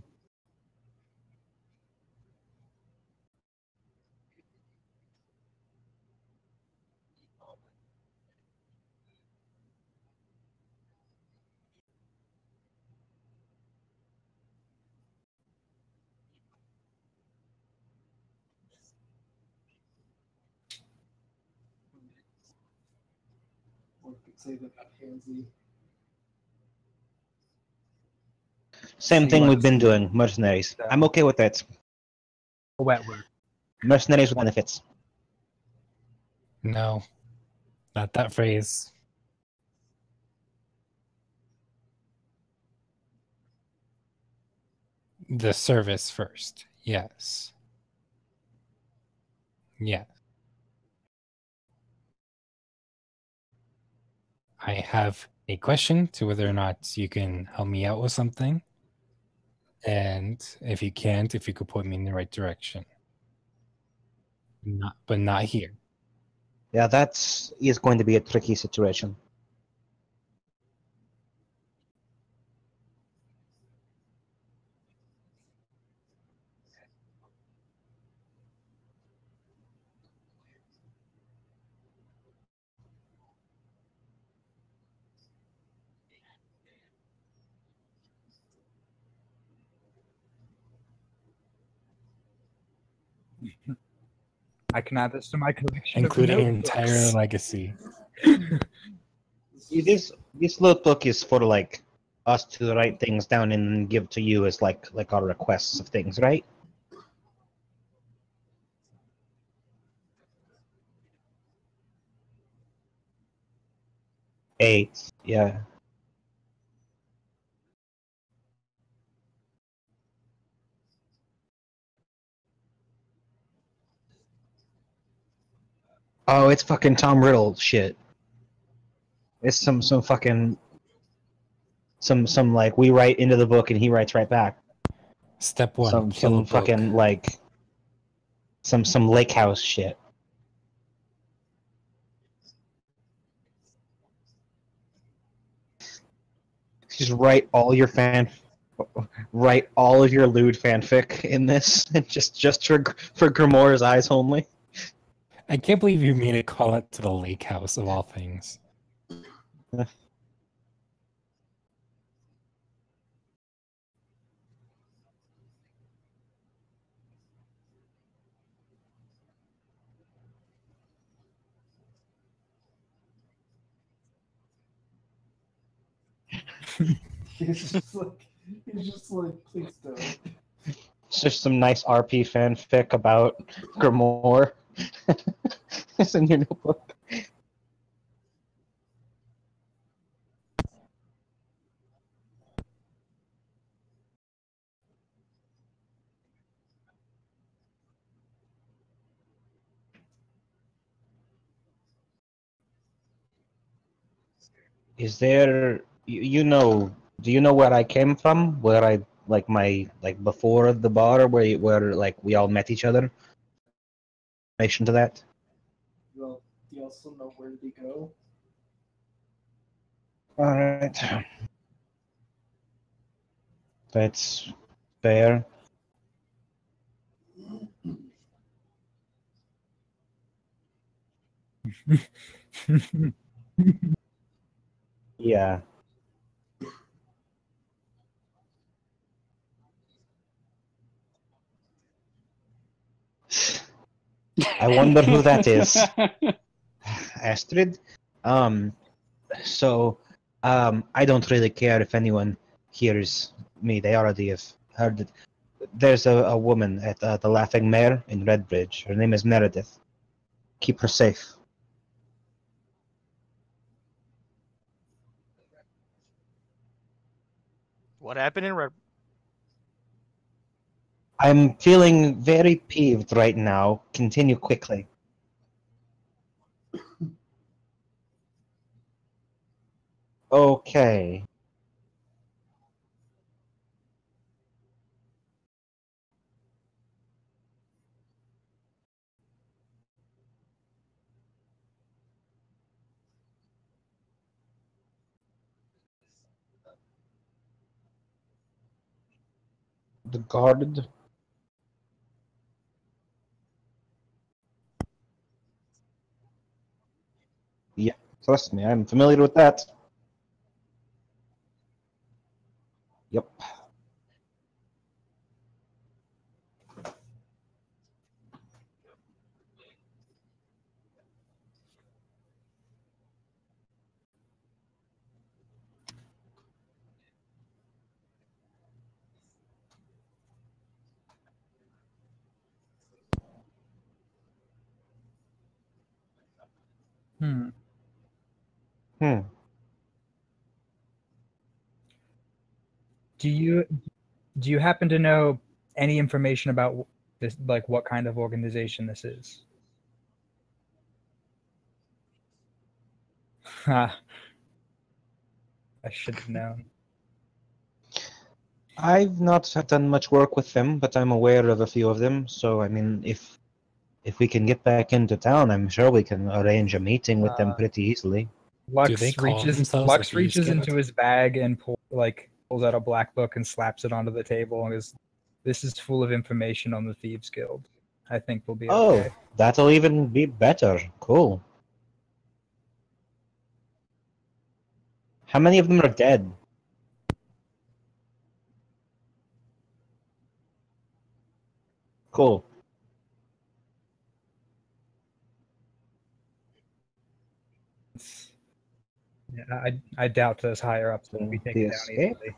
Speaker 2: Same thing we've been doing, mercenaries. I'm okay with that.
Speaker 1: Wet work.
Speaker 2: Mercenaries with benefits.
Speaker 3: No. Not that phrase. The service first. Yes. Yeah. I have a question to whether or not you can help me out with something. And if you can't, if you could point me in the right direction. But not here.
Speaker 2: Yeah, that is going to be a tricky situation.
Speaker 1: I can add this to my collection,
Speaker 3: including
Speaker 1: of
Speaker 3: an entire legacy.
Speaker 2: See, this notebook is for us to write things down and then give to you as like our requests of things, right? Eight, yeah. Oh, it's fucking Tom Riddle shit. It's some fucking some like we write into the book and he writes right back.
Speaker 3: Step one: kill
Speaker 2: Some
Speaker 3: a book.
Speaker 2: fucking like some lake house shit. Just write all of your lewd fanfic in this, and just for Grimoire's eyes only.
Speaker 3: I can't believe you mean to call it to the lake house of all things.
Speaker 7: He's just like, please don't.
Speaker 2: It's just some nice RP fanfic about Grimoire. It's in your notebook. Is there you know? Do you know where I came from? Where I like my like before the bar, where like we all met each other? Relation to that?
Speaker 7: Well, do you also know where did he go?
Speaker 2: All right, that's fair. Yeah. I wonder who that is. Astrid? So, I don't really care if anyone hears me. They already have heard it. There's a woman at the Laughing Mare in Redbridge. Her name is Meredith. Keep her safe.
Speaker 5: What happened in Red?
Speaker 2: I'm feeling very peeved right now. Continue quickly. Okay. The guard. Yeah, trust me, I'm familiar with that. Yep.
Speaker 1: Hmm.
Speaker 2: Hmm.
Speaker 1: Do you happen to know any information about this, like what kind of organization this is? Ha! I should have known.
Speaker 2: I've not done much work with them, but I'm aware of a few of them. So, I mean, if we can get back into town, I'm sure we can arrange a meeting with them pretty easily.
Speaker 3: Do they call themselves the
Speaker 1: Lux
Speaker 3: Thieves
Speaker 1: reaches
Speaker 3: Guild?
Speaker 1: into his bag and pulls out a black book and slaps it onto the table and goes, "This is full of information on the Thieves Guild. I think we'll be
Speaker 2: Oh,
Speaker 1: okay."
Speaker 2: that'll even be better. Cool. How many of them are dead? Cool.
Speaker 1: Yeah, I doubt those higher ups will be taken
Speaker 2: The
Speaker 1: down
Speaker 2: escape?
Speaker 1: easily.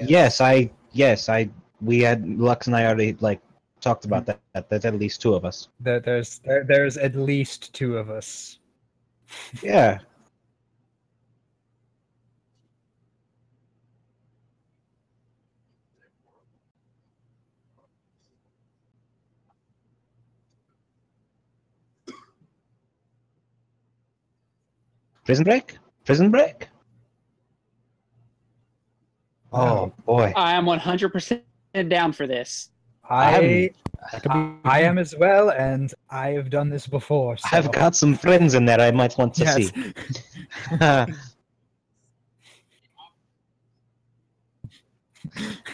Speaker 1: Yes.
Speaker 2: Yes, we had Lux and I already like talked about that. There's at least 2 of us.
Speaker 1: There's at least 2 of us.
Speaker 2: Yeah. Prison break? Prison break? Oh boy.
Speaker 6: I am 100% down for this.
Speaker 1: I
Speaker 3: That could be
Speaker 1: I
Speaker 3: fun.
Speaker 1: am as well, and I have done this before. So.
Speaker 2: I've got some friends in there I might want to
Speaker 1: Yes.
Speaker 2: see.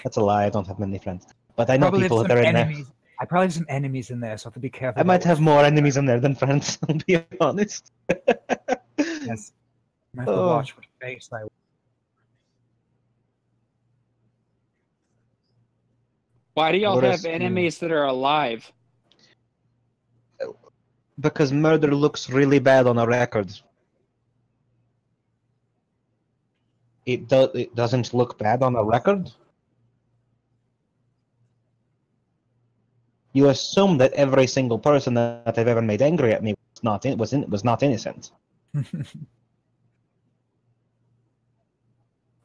Speaker 2: That's a lie. I don't have many friends, but I know
Speaker 1: Probably
Speaker 2: people
Speaker 1: have
Speaker 2: that
Speaker 1: some
Speaker 2: are in there.
Speaker 1: enemies. I probably have some enemies in there, so I have to be careful.
Speaker 2: I might
Speaker 1: about
Speaker 2: have
Speaker 1: which-
Speaker 2: more enemies in there than friends. I'll be honest.
Speaker 1: Yes. I have to
Speaker 2: Oh.
Speaker 1: watch what face I.
Speaker 6: Why do y'all
Speaker 2: What a
Speaker 6: have
Speaker 2: screw.
Speaker 6: enemies that are alive?
Speaker 2: Because murder looks really bad on a record. It doesn't look bad on a record. You assume that every single person that I've ever made angry at me was not innocent.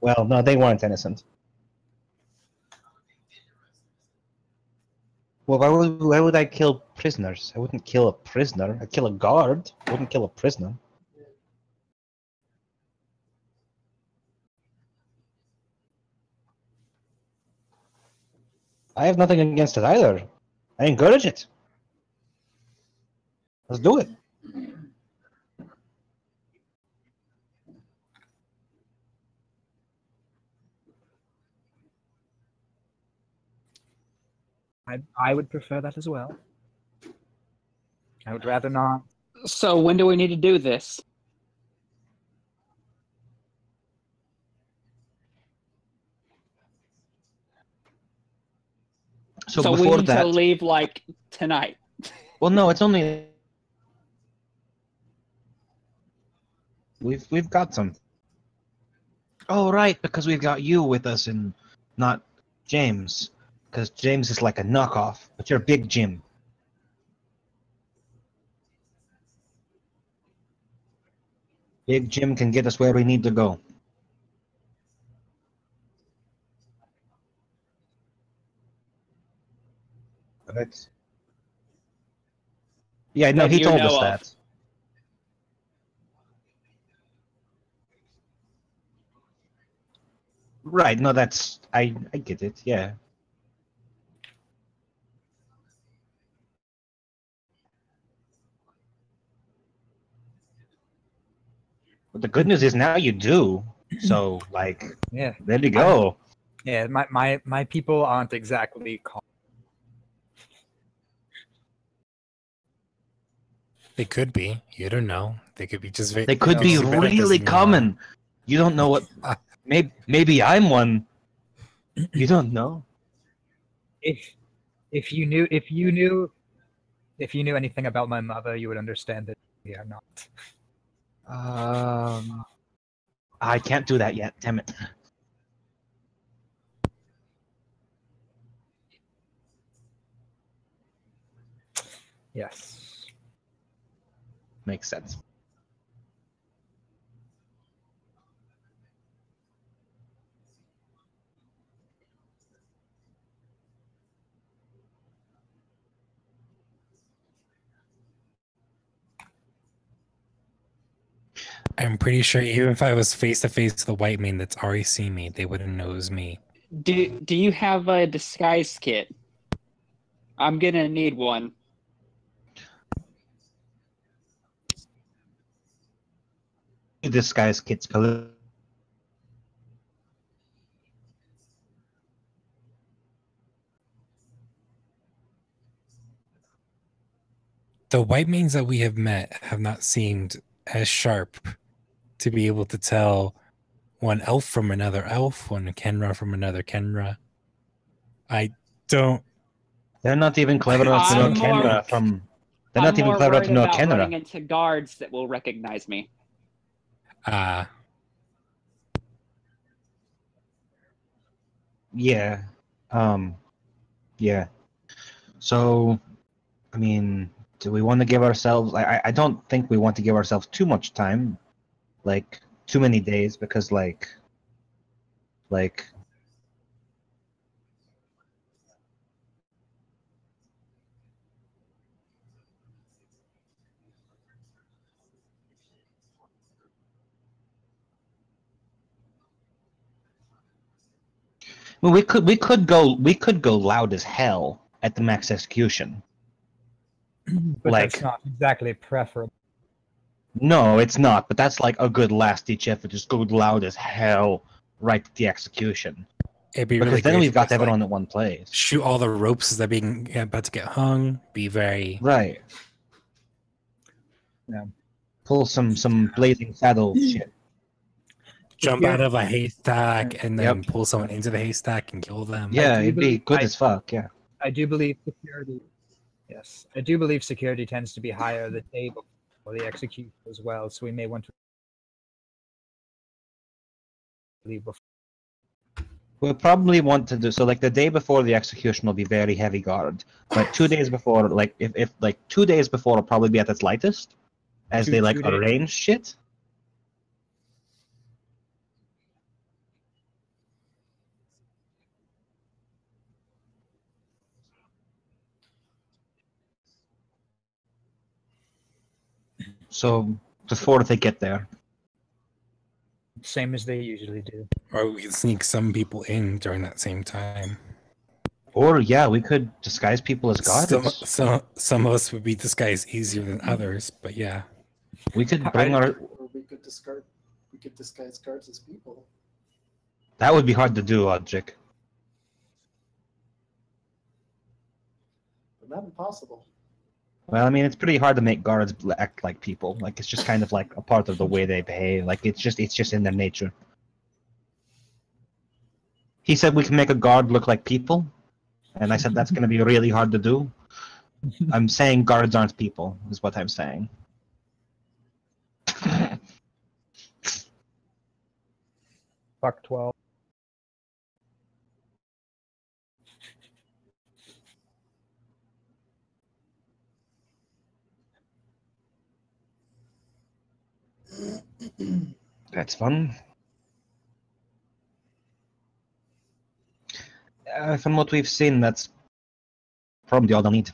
Speaker 2: Well, no, they weren't innocent. Well, why would I kill prisoners? I wouldn't kill a prisoner. I'd kill a guard. I wouldn't kill a prisoner. I have nothing against it either. I encourage it. Let's do it.
Speaker 1: I would prefer that as well. I would rather not.
Speaker 6: So when do we need to do this?
Speaker 2: So
Speaker 6: we
Speaker 2: before
Speaker 6: need
Speaker 2: that,
Speaker 6: to leave like tonight.
Speaker 2: well, no, it's only we've got some. Oh, right, because we've got you with us and not James, because James is like a knockoff, but you're Big Jim. Big Jim can get us where we need to go. Right. Yeah, no,
Speaker 6: That
Speaker 2: he
Speaker 6: you
Speaker 2: told
Speaker 6: know
Speaker 2: us
Speaker 6: of.
Speaker 2: that. Right, no, that's I get it, yeah. But the good news is now you do. So, like,
Speaker 1: Yeah.
Speaker 2: there you go.
Speaker 1: Yeah. My people aren't exactly calm.
Speaker 3: They could be. You don't know. They could be just very.
Speaker 2: They could
Speaker 1: No,
Speaker 2: be
Speaker 1: but that
Speaker 2: really
Speaker 3: doesn't mean
Speaker 2: common. You don't know what. Maybe I'm one. You don't know.
Speaker 1: If you knew anything about my mother, you would understand that we are not.
Speaker 2: I can't do that yet. Damn it.
Speaker 1: Yes.
Speaker 2: Makes sense.
Speaker 3: I'm pretty sure even if I was face to face with a white man that's already seen me, they wouldn't know it was me.
Speaker 6: Do you have a disguise kit? I'm gonna need one.
Speaker 2: This guy's kid's color.
Speaker 3: The white mains that we have met have not seemed as sharp to be able to tell one elf from another elf, one Kenra from another Kenra. I don't
Speaker 2: They're not even clever enough to know
Speaker 6: I'm more-
Speaker 2: Kenra from. They're
Speaker 6: I'm
Speaker 2: not even
Speaker 6: more
Speaker 2: clever enough
Speaker 6: worried
Speaker 2: to know
Speaker 6: about running
Speaker 2: Kenra.
Speaker 6: into guards that will recognize me.
Speaker 2: Yeah. Yeah. So, I mean, do we want to give ourselves? I don't think we want to give ourselves too much time, like too many days, because like. Well, we could go loud as hell at the max execution.
Speaker 1: But
Speaker 2: Like-
Speaker 1: that's not exactly preferable.
Speaker 2: No, it's not. But that's like a good last ditch effort. Just go loud as hell right at the execution.
Speaker 3: It'd be
Speaker 2: Because
Speaker 3: really
Speaker 2: then
Speaker 3: great
Speaker 2: we've
Speaker 3: to
Speaker 2: got
Speaker 3: just,
Speaker 2: everyone
Speaker 3: like,
Speaker 2: at one place.
Speaker 3: shoot all the ropes as they're being about to get hung. Be very
Speaker 2: Right.
Speaker 1: Yeah.
Speaker 2: Pull some blazing saddle shit.
Speaker 3: jump
Speaker 1: Here-
Speaker 3: out of a haystack and then
Speaker 2: Yep.
Speaker 3: pull someone into the haystack and kill them.
Speaker 2: Yeah,
Speaker 1: do
Speaker 2: it'd be
Speaker 1: believe-
Speaker 2: good
Speaker 1: I-
Speaker 2: as fuck. Yeah.
Speaker 1: I do believe security. Yes, I do believe security tends to be higher the day before the execution as well. So we may want to leave before.
Speaker 2: We'll probably want to do so. Like the day before the execution will be very heavy guard, but 2 days before, like if like 2 days before, will probably be at its lightest, as they like
Speaker 1: 2 days.
Speaker 2: arrange shit. So before they get there,
Speaker 1: Same as they usually do.
Speaker 3: Or we can sneak some people in during that same time.
Speaker 2: or yeah, we could disguise people as guards.
Speaker 3: Some of us would be disguised easier than others, but yeah.
Speaker 2: We could bring
Speaker 1: I-
Speaker 2: our.
Speaker 7: Or we could disguise guards as people.
Speaker 2: That would be hard to do, Odric.
Speaker 7: But not impossible.
Speaker 2: Well, I mean, it's pretty hard to make guards act like people. Like it's just kind of like a part of the way they behave. Like it's just in their nature. He said we can make a guard look like people, and I said that's going to be really hard to do. I'm saying guards aren't people, is what I'm saying.
Speaker 1: Fuck 12.
Speaker 2: That's fun. From what we've seen, that's probably all they'll need.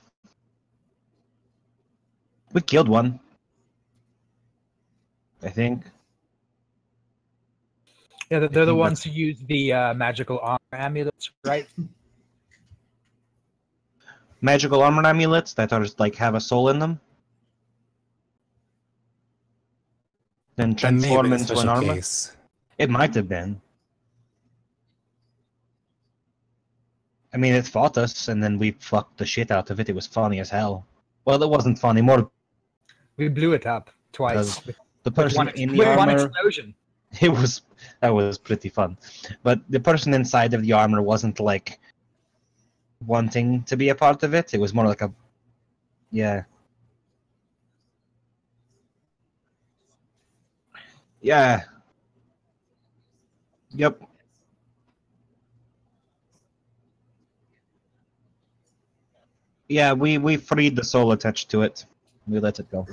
Speaker 2: We killed one, I think.
Speaker 1: Yeah, they're the
Speaker 2: think
Speaker 1: ones who use the magical armor amulets, right?
Speaker 2: Magical armor amulets that are like have a soul in them, then
Speaker 3: That may have
Speaker 2: transform
Speaker 3: been a
Speaker 2: into an
Speaker 3: special
Speaker 2: armor.
Speaker 3: case.
Speaker 2: It might have been. I mean, it fought us, and then we fucked the shit out of it. It was funny as hell. Well, it wasn't funny. More
Speaker 1: We blew it up twice.
Speaker 2: Because
Speaker 1: With
Speaker 2: the person
Speaker 1: one,
Speaker 2: in the
Speaker 1: with one
Speaker 2: armor.
Speaker 1: explosion.
Speaker 2: That was pretty fun, but the person inside of the armor wasn't like wanting to be a part of it. It was more like a, yeah, yeah, yep. Yeah, we freed the soul attached to it. We let it go.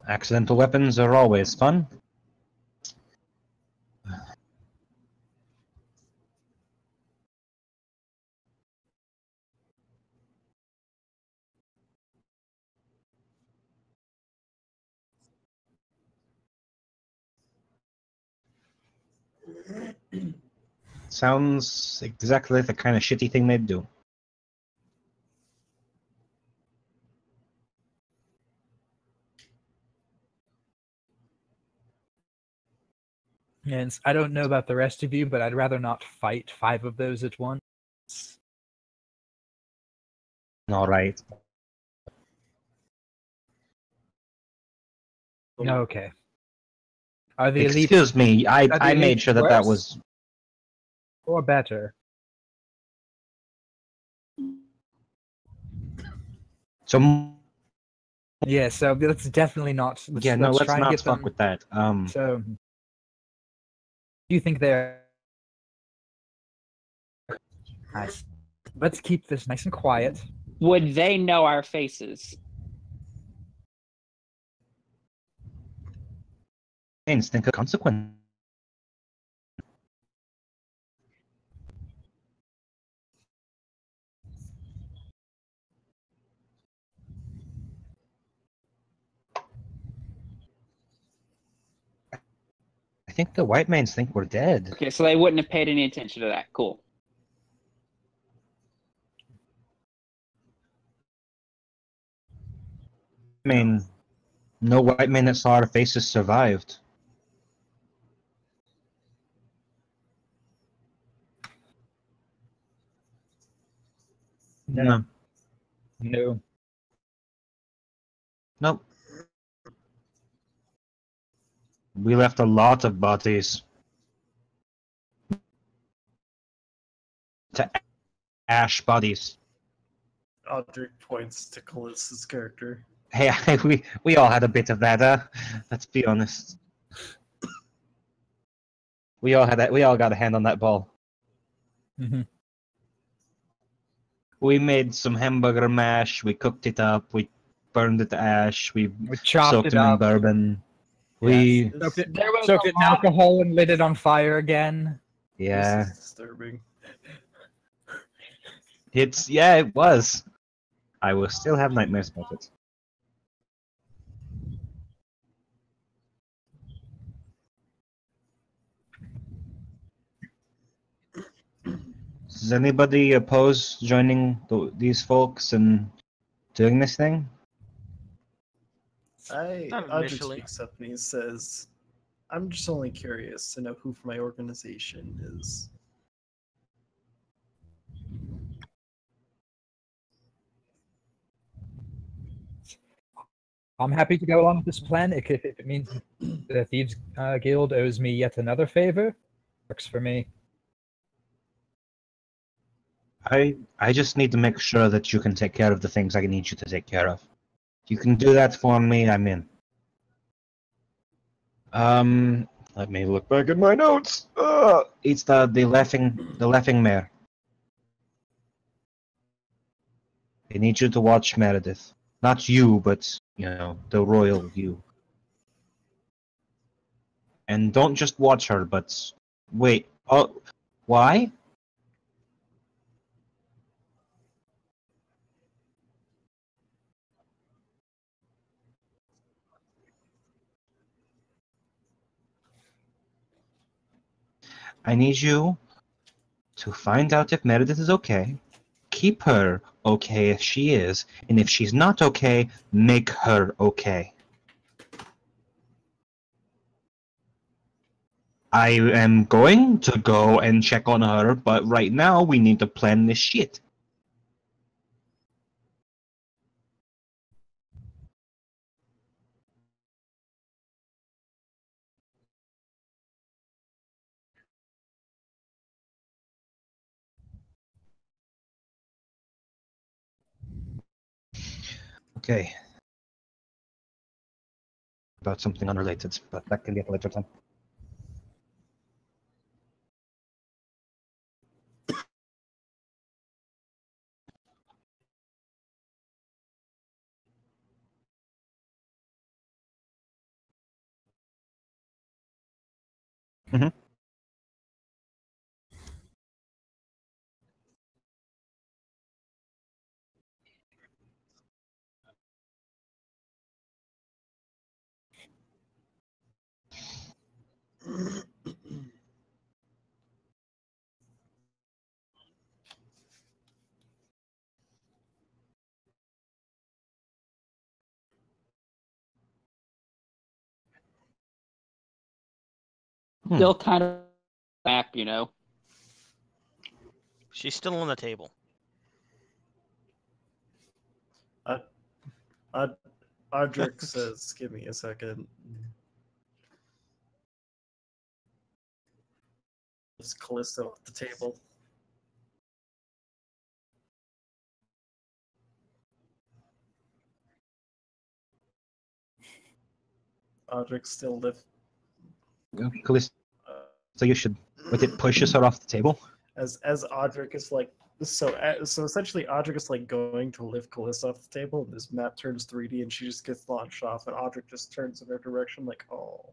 Speaker 2: Accidental weapons are always fun. Sounds exactly like the kind of shitty thing they'd do.
Speaker 1: And I don't know about the rest of you, but I'd rather not fight 5 of those at once.
Speaker 2: All right.
Speaker 1: Okay. Are the elites
Speaker 2: Excuse me.
Speaker 1: are the
Speaker 2: I made
Speaker 1: elites
Speaker 2: sure that
Speaker 1: worse
Speaker 2: was.
Speaker 1: or better?
Speaker 2: So
Speaker 1: Yeah, so let's definitely not.
Speaker 2: yeah, no, let's
Speaker 1: try and
Speaker 2: not
Speaker 1: get
Speaker 2: fuck
Speaker 1: them.
Speaker 2: with that.
Speaker 1: So, do you think they're nice? Let's keep this nice and quiet.
Speaker 6: Would they know our faces?
Speaker 2: Think of consequence. I think the white mans think we're dead.
Speaker 6: Okay, so they wouldn't have paid any attention to that. Cool.
Speaker 2: I mean, no white man that saw our faces survived. No.
Speaker 1: No.
Speaker 2: Nope. We left a lot of bodies. To ash bodies.
Speaker 7: Audrey points to Callista's character.
Speaker 2: Hey, we all had a bit of that. Let's be honest. We all got a hand on that ball.
Speaker 1: Mm-hmm.
Speaker 2: We made some hamburger mash. We cooked it up. We burned it to ash. We
Speaker 1: chopped
Speaker 2: soaked
Speaker 1: it
Speaker 2: them in
Speaker 1: up.
Speaker 2: burned. We
Speaker 1: Soaked it,
Speaker 6: There was
Speaker 1: soaked
Speaker 6: a
Speaker 1: it in
Speaker 6: lot-
Speaker 1: alcohol and lit it on fire again.
Speaker 2: yeah.
Speaker 7: This is disturbing.
Speaker 2: It was. I will still have nightmares about it. Does anybody oppose joining these folks and doing this thing?
Speaker 5: Not
Speaker 7: Audrey
Speaker 5: initially.
Speaker 7: speaks up and he says, I'm just only curious to know who from my organization is.
Speaker 1: I'm happy to go along with this plan if it means the Thieves Guild owes me yet another favor. Works for me.
Speaker 2: I just need to make sure that you can take care of the things I need you to take care of. If you can do that for me, I'm in. Let me look back at my notes. It's the laughing mare. I need you to watch Meredith. Not you, but the royal you. And don't just watch her, but wait. Oh, why? I need you to find out if Meredith is okay. Keep her okay if she is, and if she's not okay, make her okay. I am going to go and check on her, but right now we need to plan this shit. Okay. About something unrelated, but that can be at a later time. Mm-hmm.
Speaker 6: Still kind of map, you know.
Speaker 5: She's still on the table.
Speaker 7: Audric says, "Give me a second." There's Callisto at the table. Audric still live.
Speaker 2: Callisto, so you should with it push yourself off the table.
Speaker 7: As Audric is like so essentially Audric is like going to lift Callisto off the table, and this map turns 3D, and she just gets launched off, and Audric just turns in her direction like, oh.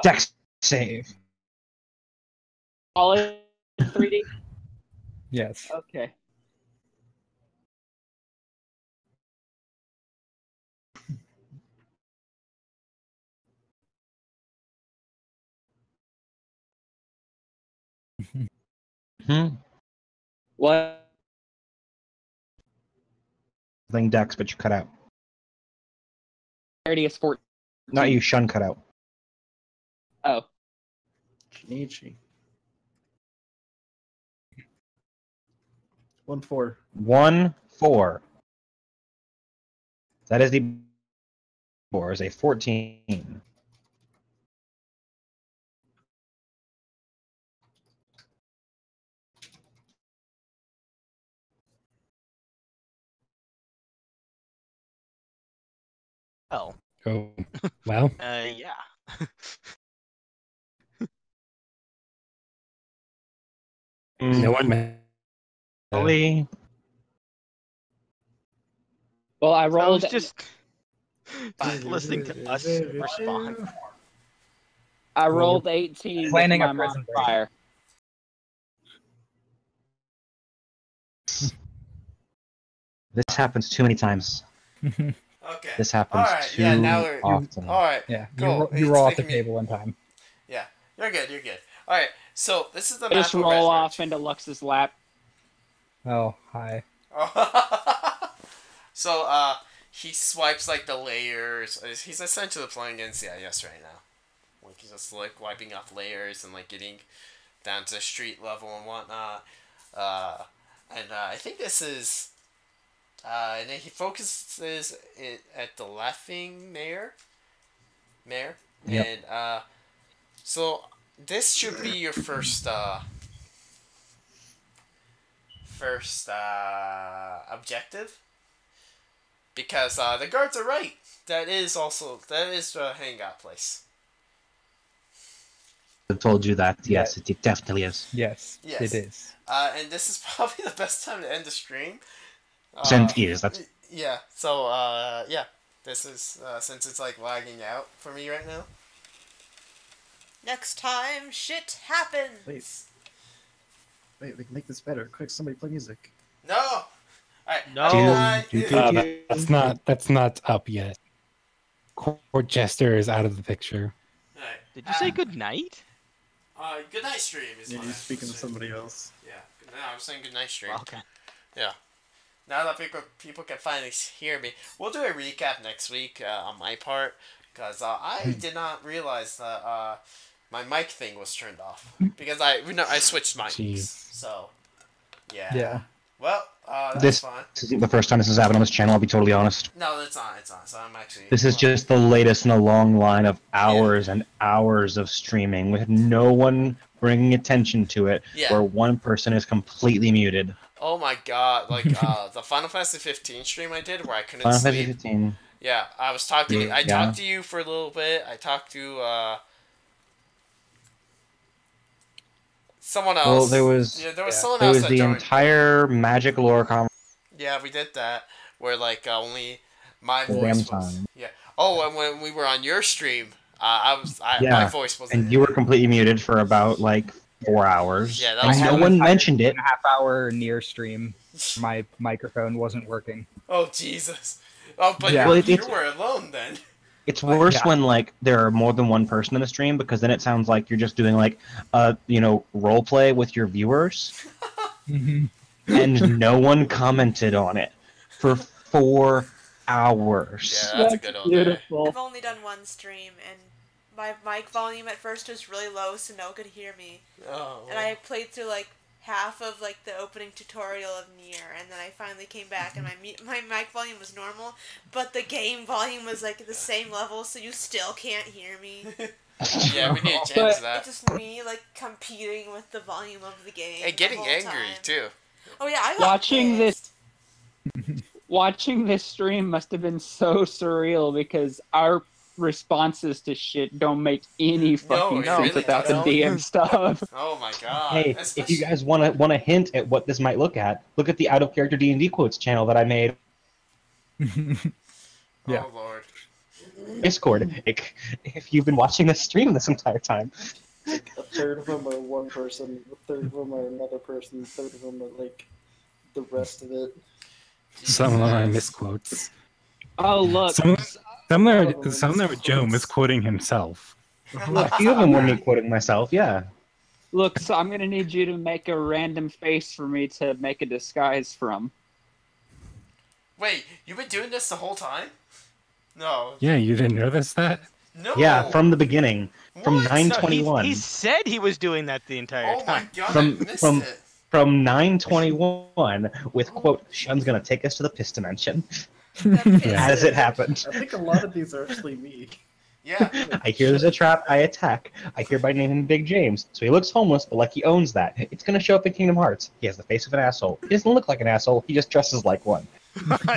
Speaker 2: Dex save.
Speaker 6: All in 3D?
Speaker 1: Yes.
Speaker 6: Okay. What?
Speaker 2: Thing Dex, but you cut out.
Speaker 6: Clarity is 14.
Speaker 2: Not you, Shun cut out.
Speaker 6: Oh.
Speaker 7: Jinichi. 1-4.
Speaker 2: 1-4. That is the 4 is a 14.
Speaker 5: Oh.
Speaker 3: Oh, well.
Speaker 5: Yeah.
Speaker 3: No one.
Speaker 2: Really?
Speaker 6: Well, I
Speaker 5: I
Speaker 6: rolled.
Speaker 5: was just listening to us respond.
Speaker 6: I rolled 18 with
Speaker 1: Planning
Speaker 6: my
Speaker 1: a prison break.
Speaker 6: modifier.
Speaker 2: This happens too many times.
Speaker 8: Okay.
Speaker 2: This happens
Speaker 8: All right.
Speaker 2: too
Speaker 8: Yeah. Now we're.
Speaker 2: often.
Speaker 8: All right.
Speaker 1: Yeah,
Speaker 8: Cool.
Speaker 1: you
Speaker 8: It's
Speaker 1: roll off the
Speaker 8: making me-
Speaker 1: table in time.
Speaker 8: Yeah. You're good. You're good. All right. So this is the
Speaker 6: I just
Speaker 8: map of
Speaker 6: roll
Speaker 8: Red
Speaker 6: off into Lux's lap.
Speaker 1: Oh, hi.
Speaker 8: So he swipes like the layers. He's essentially playing NCIS right now. Like he's just like wiping off layers and like getting down to street level and whatnot. I think this is. And then he focuses it at the laughing mayor.
Speaker 2: Yep.
Speaker 8: And so this should be your first objective, because the guards are right. That is the hangout place.
Speaker 2: I've told you that. Yes, it definitely is.
Speaker 1: Yes,
Speaker 8: Yes.
Speaker 1: it is.
Speaker 8: And this is probably the best time to end the stream.
Speaker 2: Sent is. That's
Speaker 8: Yeah. So yeah, this is since it's like lagging out for me right now.
Speaker 9: Next time, shit happens.
Speaker 7: Wait, we can make this better. Quick, somebody play music.
Speaker 8: No. All right.
Speaker 5: No.
Speaker 3: That's not up yet. Court Jester is out of the picture.
Speaker 8: All right.
Speaker 5: Did you say good night?
Speaker 8: Good night stream is.
Speaker 7: Yeah,
Speaker 8: what
Speaker 7: you're
Speaker 8: I
Speaker 7: speaking to
Speaker 8: was
Speaker 7: somebody else.
Speaker 8: saying. Yeah. No, I was saying good night stream.
Speaker 5: Okay.
Speaker 8: Yeah. Now that people can finally hear me, we'll do a recap next week on my part, because I did not realize that my mic thing was turned off, because I switched mics.
Speaker 3: Jeez.
Speaker 8: So yeah.
Speaker 1: Yeah.
Speaker 8: Well, that's
Speaker 2: this
Speaker 8: fine.
Speaker 2: isn't the first time this has happened on this channel. I'll be totally honest.
Speaker 8: No, it's on. So I'm actually.
Speaker 2: This is just the latest in a long line of hours and hours of streaming with no one bringing attention to it,
Speaker 8: Yeah.
Speaker 2: where one person is completely muted.
Speaker 8: Oh my god! Like the Final Fantasy 15 stream I did where I couldn't
Speaker 2: Final
Speaker 8: sleep.
Speaker 2: Fantasy 15.
Speaker 8: Yeah, I was talking. I
Speaker 2: Yeah.
Speaker 8: talked to you for a little bit. I talked to someone else.
Speaker 2: Well, there was
Speaker 8: someone
Speaker 2: there
Speaker 8: else
Speaker 2: was
Speaker 8: that
Speaker 2: the
Speaker 8: joined.
Speaker 2: entire Magic lore conversation.
Speaker 8: Yeah, we did that. Where like only my
Speaker 2: The
Speaker 8: voice
Speaker 2: damn
Speaker 8: was.
Speaker 2: time.
Speaker 8: Yeah. Oh, and when we were on your stream, my
Speaker 2: Yeah,
Speaker 8: voice wasn't.
Speaker 2: And you were completely muted for about like 4 hours.
Speaker 8: Yeah, that
Speaker 2: and
Speaker 8: was
Speaker 2: no
Speaker 8: good.
Speaker 2: one mentioned it.
Speaker 1: A half-hour near stream, my microphone wasn't working.
Speaker 8: Oh Jesus! Oh, but
Speaker 1: Yeah.
Speaker 8: you,
Speaker 2: Well,
Speaker 8: you
Speaker 2: it's-
Speaker 8: were alone then.
Speaker 2: It's worse
Speaker 1: Yeah.
Speaker 2: when like there are more than one person in the stream, because then it sounds like you're just doing like role play with your viewers, and no one commented on it for 4 hours.
Speaker 8: Yeah, that's a good old day.
Speaker 6: Beautiful.
Speaker 9: I've only done one stream, and my mic volume at first was really low, so no one could hear me.
Speaker 8: Oh.
Speaker 9: And I played through like half of like the opening tutorial of Nier, and then I finally came back and my mic volume was normal, but the game volume was like the same level, so you still can't hear me.
Speaker 8: Yeah, we need to change that.
Speaker 9: It's just me like competing with the volume of the game.
Speaker 8: And getting
Speaker 9: the whole
Speaker 8: angry
Speaker 9: time.
Speaker 8: too.
Speaker 9: Oh yeah, I got pissed.
Speaker 6: Watching this stream must have been so surreal because our responses to shit don't make any fucking sense
Speaker 8: really
Speaker 6: without the
Speaker 8: don't.
Speaker 6: DM stuff.
Speaker 8: Oh my god.
Speaker 2: Hey, if you guys want a hint at what this might look at the out of character D&D quotes channel that I made.
Speaker 1: Yeah.
Speaker 8: Oh lord.
Speaker 2: Discord. If you've been watching this stream this entire time.
Speaker 7: Like, a third of them are one person, a third of them are another person, a third of them are like the rest of it.
Speaker 3: Some of them are misquotes.
Speaker 6: Oh look,
Speaker 3: Some of them are Joe misquoting himself.
Speaker 2: A few of them were me quoting myself, yeah.
Speaker 6: look. So I'm gonna need you to make a random face for me to make a disguise from.
Speaker 8: Wait, you've been doing this the whole time? No.
Speaker 3: Yeah, you didn't notice that?
Speaker 8: No.
Speaker 2: Yeah, from the beginning. From
Speaker 8: What?
Speaker 2: 921.
Speaker 5: He said he was doing that the entire
Speaker 8: Oh my
Speaker 5: time.
Speaker 8: god, I missed it.
Speaker 2: From 921 with quote, Shun's gonna take us to the piss dimension. As it happened.
Speaker 7: I think a lot of these are actually me.
Speaker 8: Yeah.
Speaker 2: I hear there's a trap, I attack. I hereby name him Big James. So he looks homeless, but like he owns that. It's gonna show up in Kingdom Hearts. He has the face of an asshole. He doesn't look like an asshole, he just dresses like one.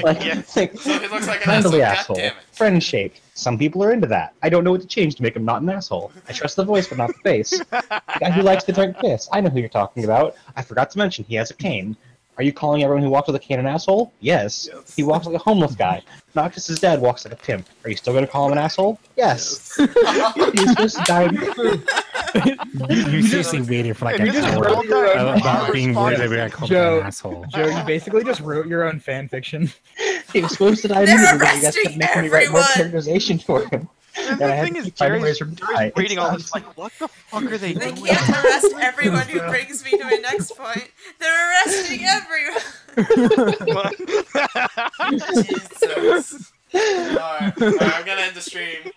Speaker 2: Like,
Speaker 8: So he looks like an
Speaker 2: friendly
Speaker 8: asshole.
Speaker 2: asshole.
Speaker 8: God damn it.
Speaker 2: Friend shaped. Some people are into that. I don't know what to change to make him not an asshole. I trust the voice, but not the face. The guy who likes to drink piss. I know who you're talking about. I forgot to mention he has a cane. Are you calling everyone who walks with a cane an asshole? Yes. He walks like a homeless guy. Noctis's dad walks like a pimp. Are you still going to call him an asshole? Yes. He's supposed to die.
Speaker 3: You seriously waited for like an hour about being worried that we got called
Speaker 1: Joe,
Speaker 3: an asshole.
Speaker 1: Joe, you basically just wrote your own fan fiction.
Speaker 2: He was supposed to die
Speaker 9: They're
Speaker 2: immediately, but you guys
Speaker 9: arresting
Speaker 2: kept making me write more
Speaker 9: everyone.
Speaker 2: characterization for him.
Speaker 5: And
Speaker 2: And I
Speaker 5: the
Speaker 2: had
Speaker 5: thing
Speaker 2: to
Speaker 5: is,
Speaker 2: keep finding
Speaker 5: Jerry's
Speaker 2: ways to die.
Speaker 5: reading all
Speaker 2: It
Speaker 5: this like, what the fuck are they
Speaker 9: They
Speaker 5: doing?
Speaker 9: can't arrest everyone who brings me to my next point. They're arresting everyone.
Speaker 8: Jesus. Alright, I'm gonna end the stream.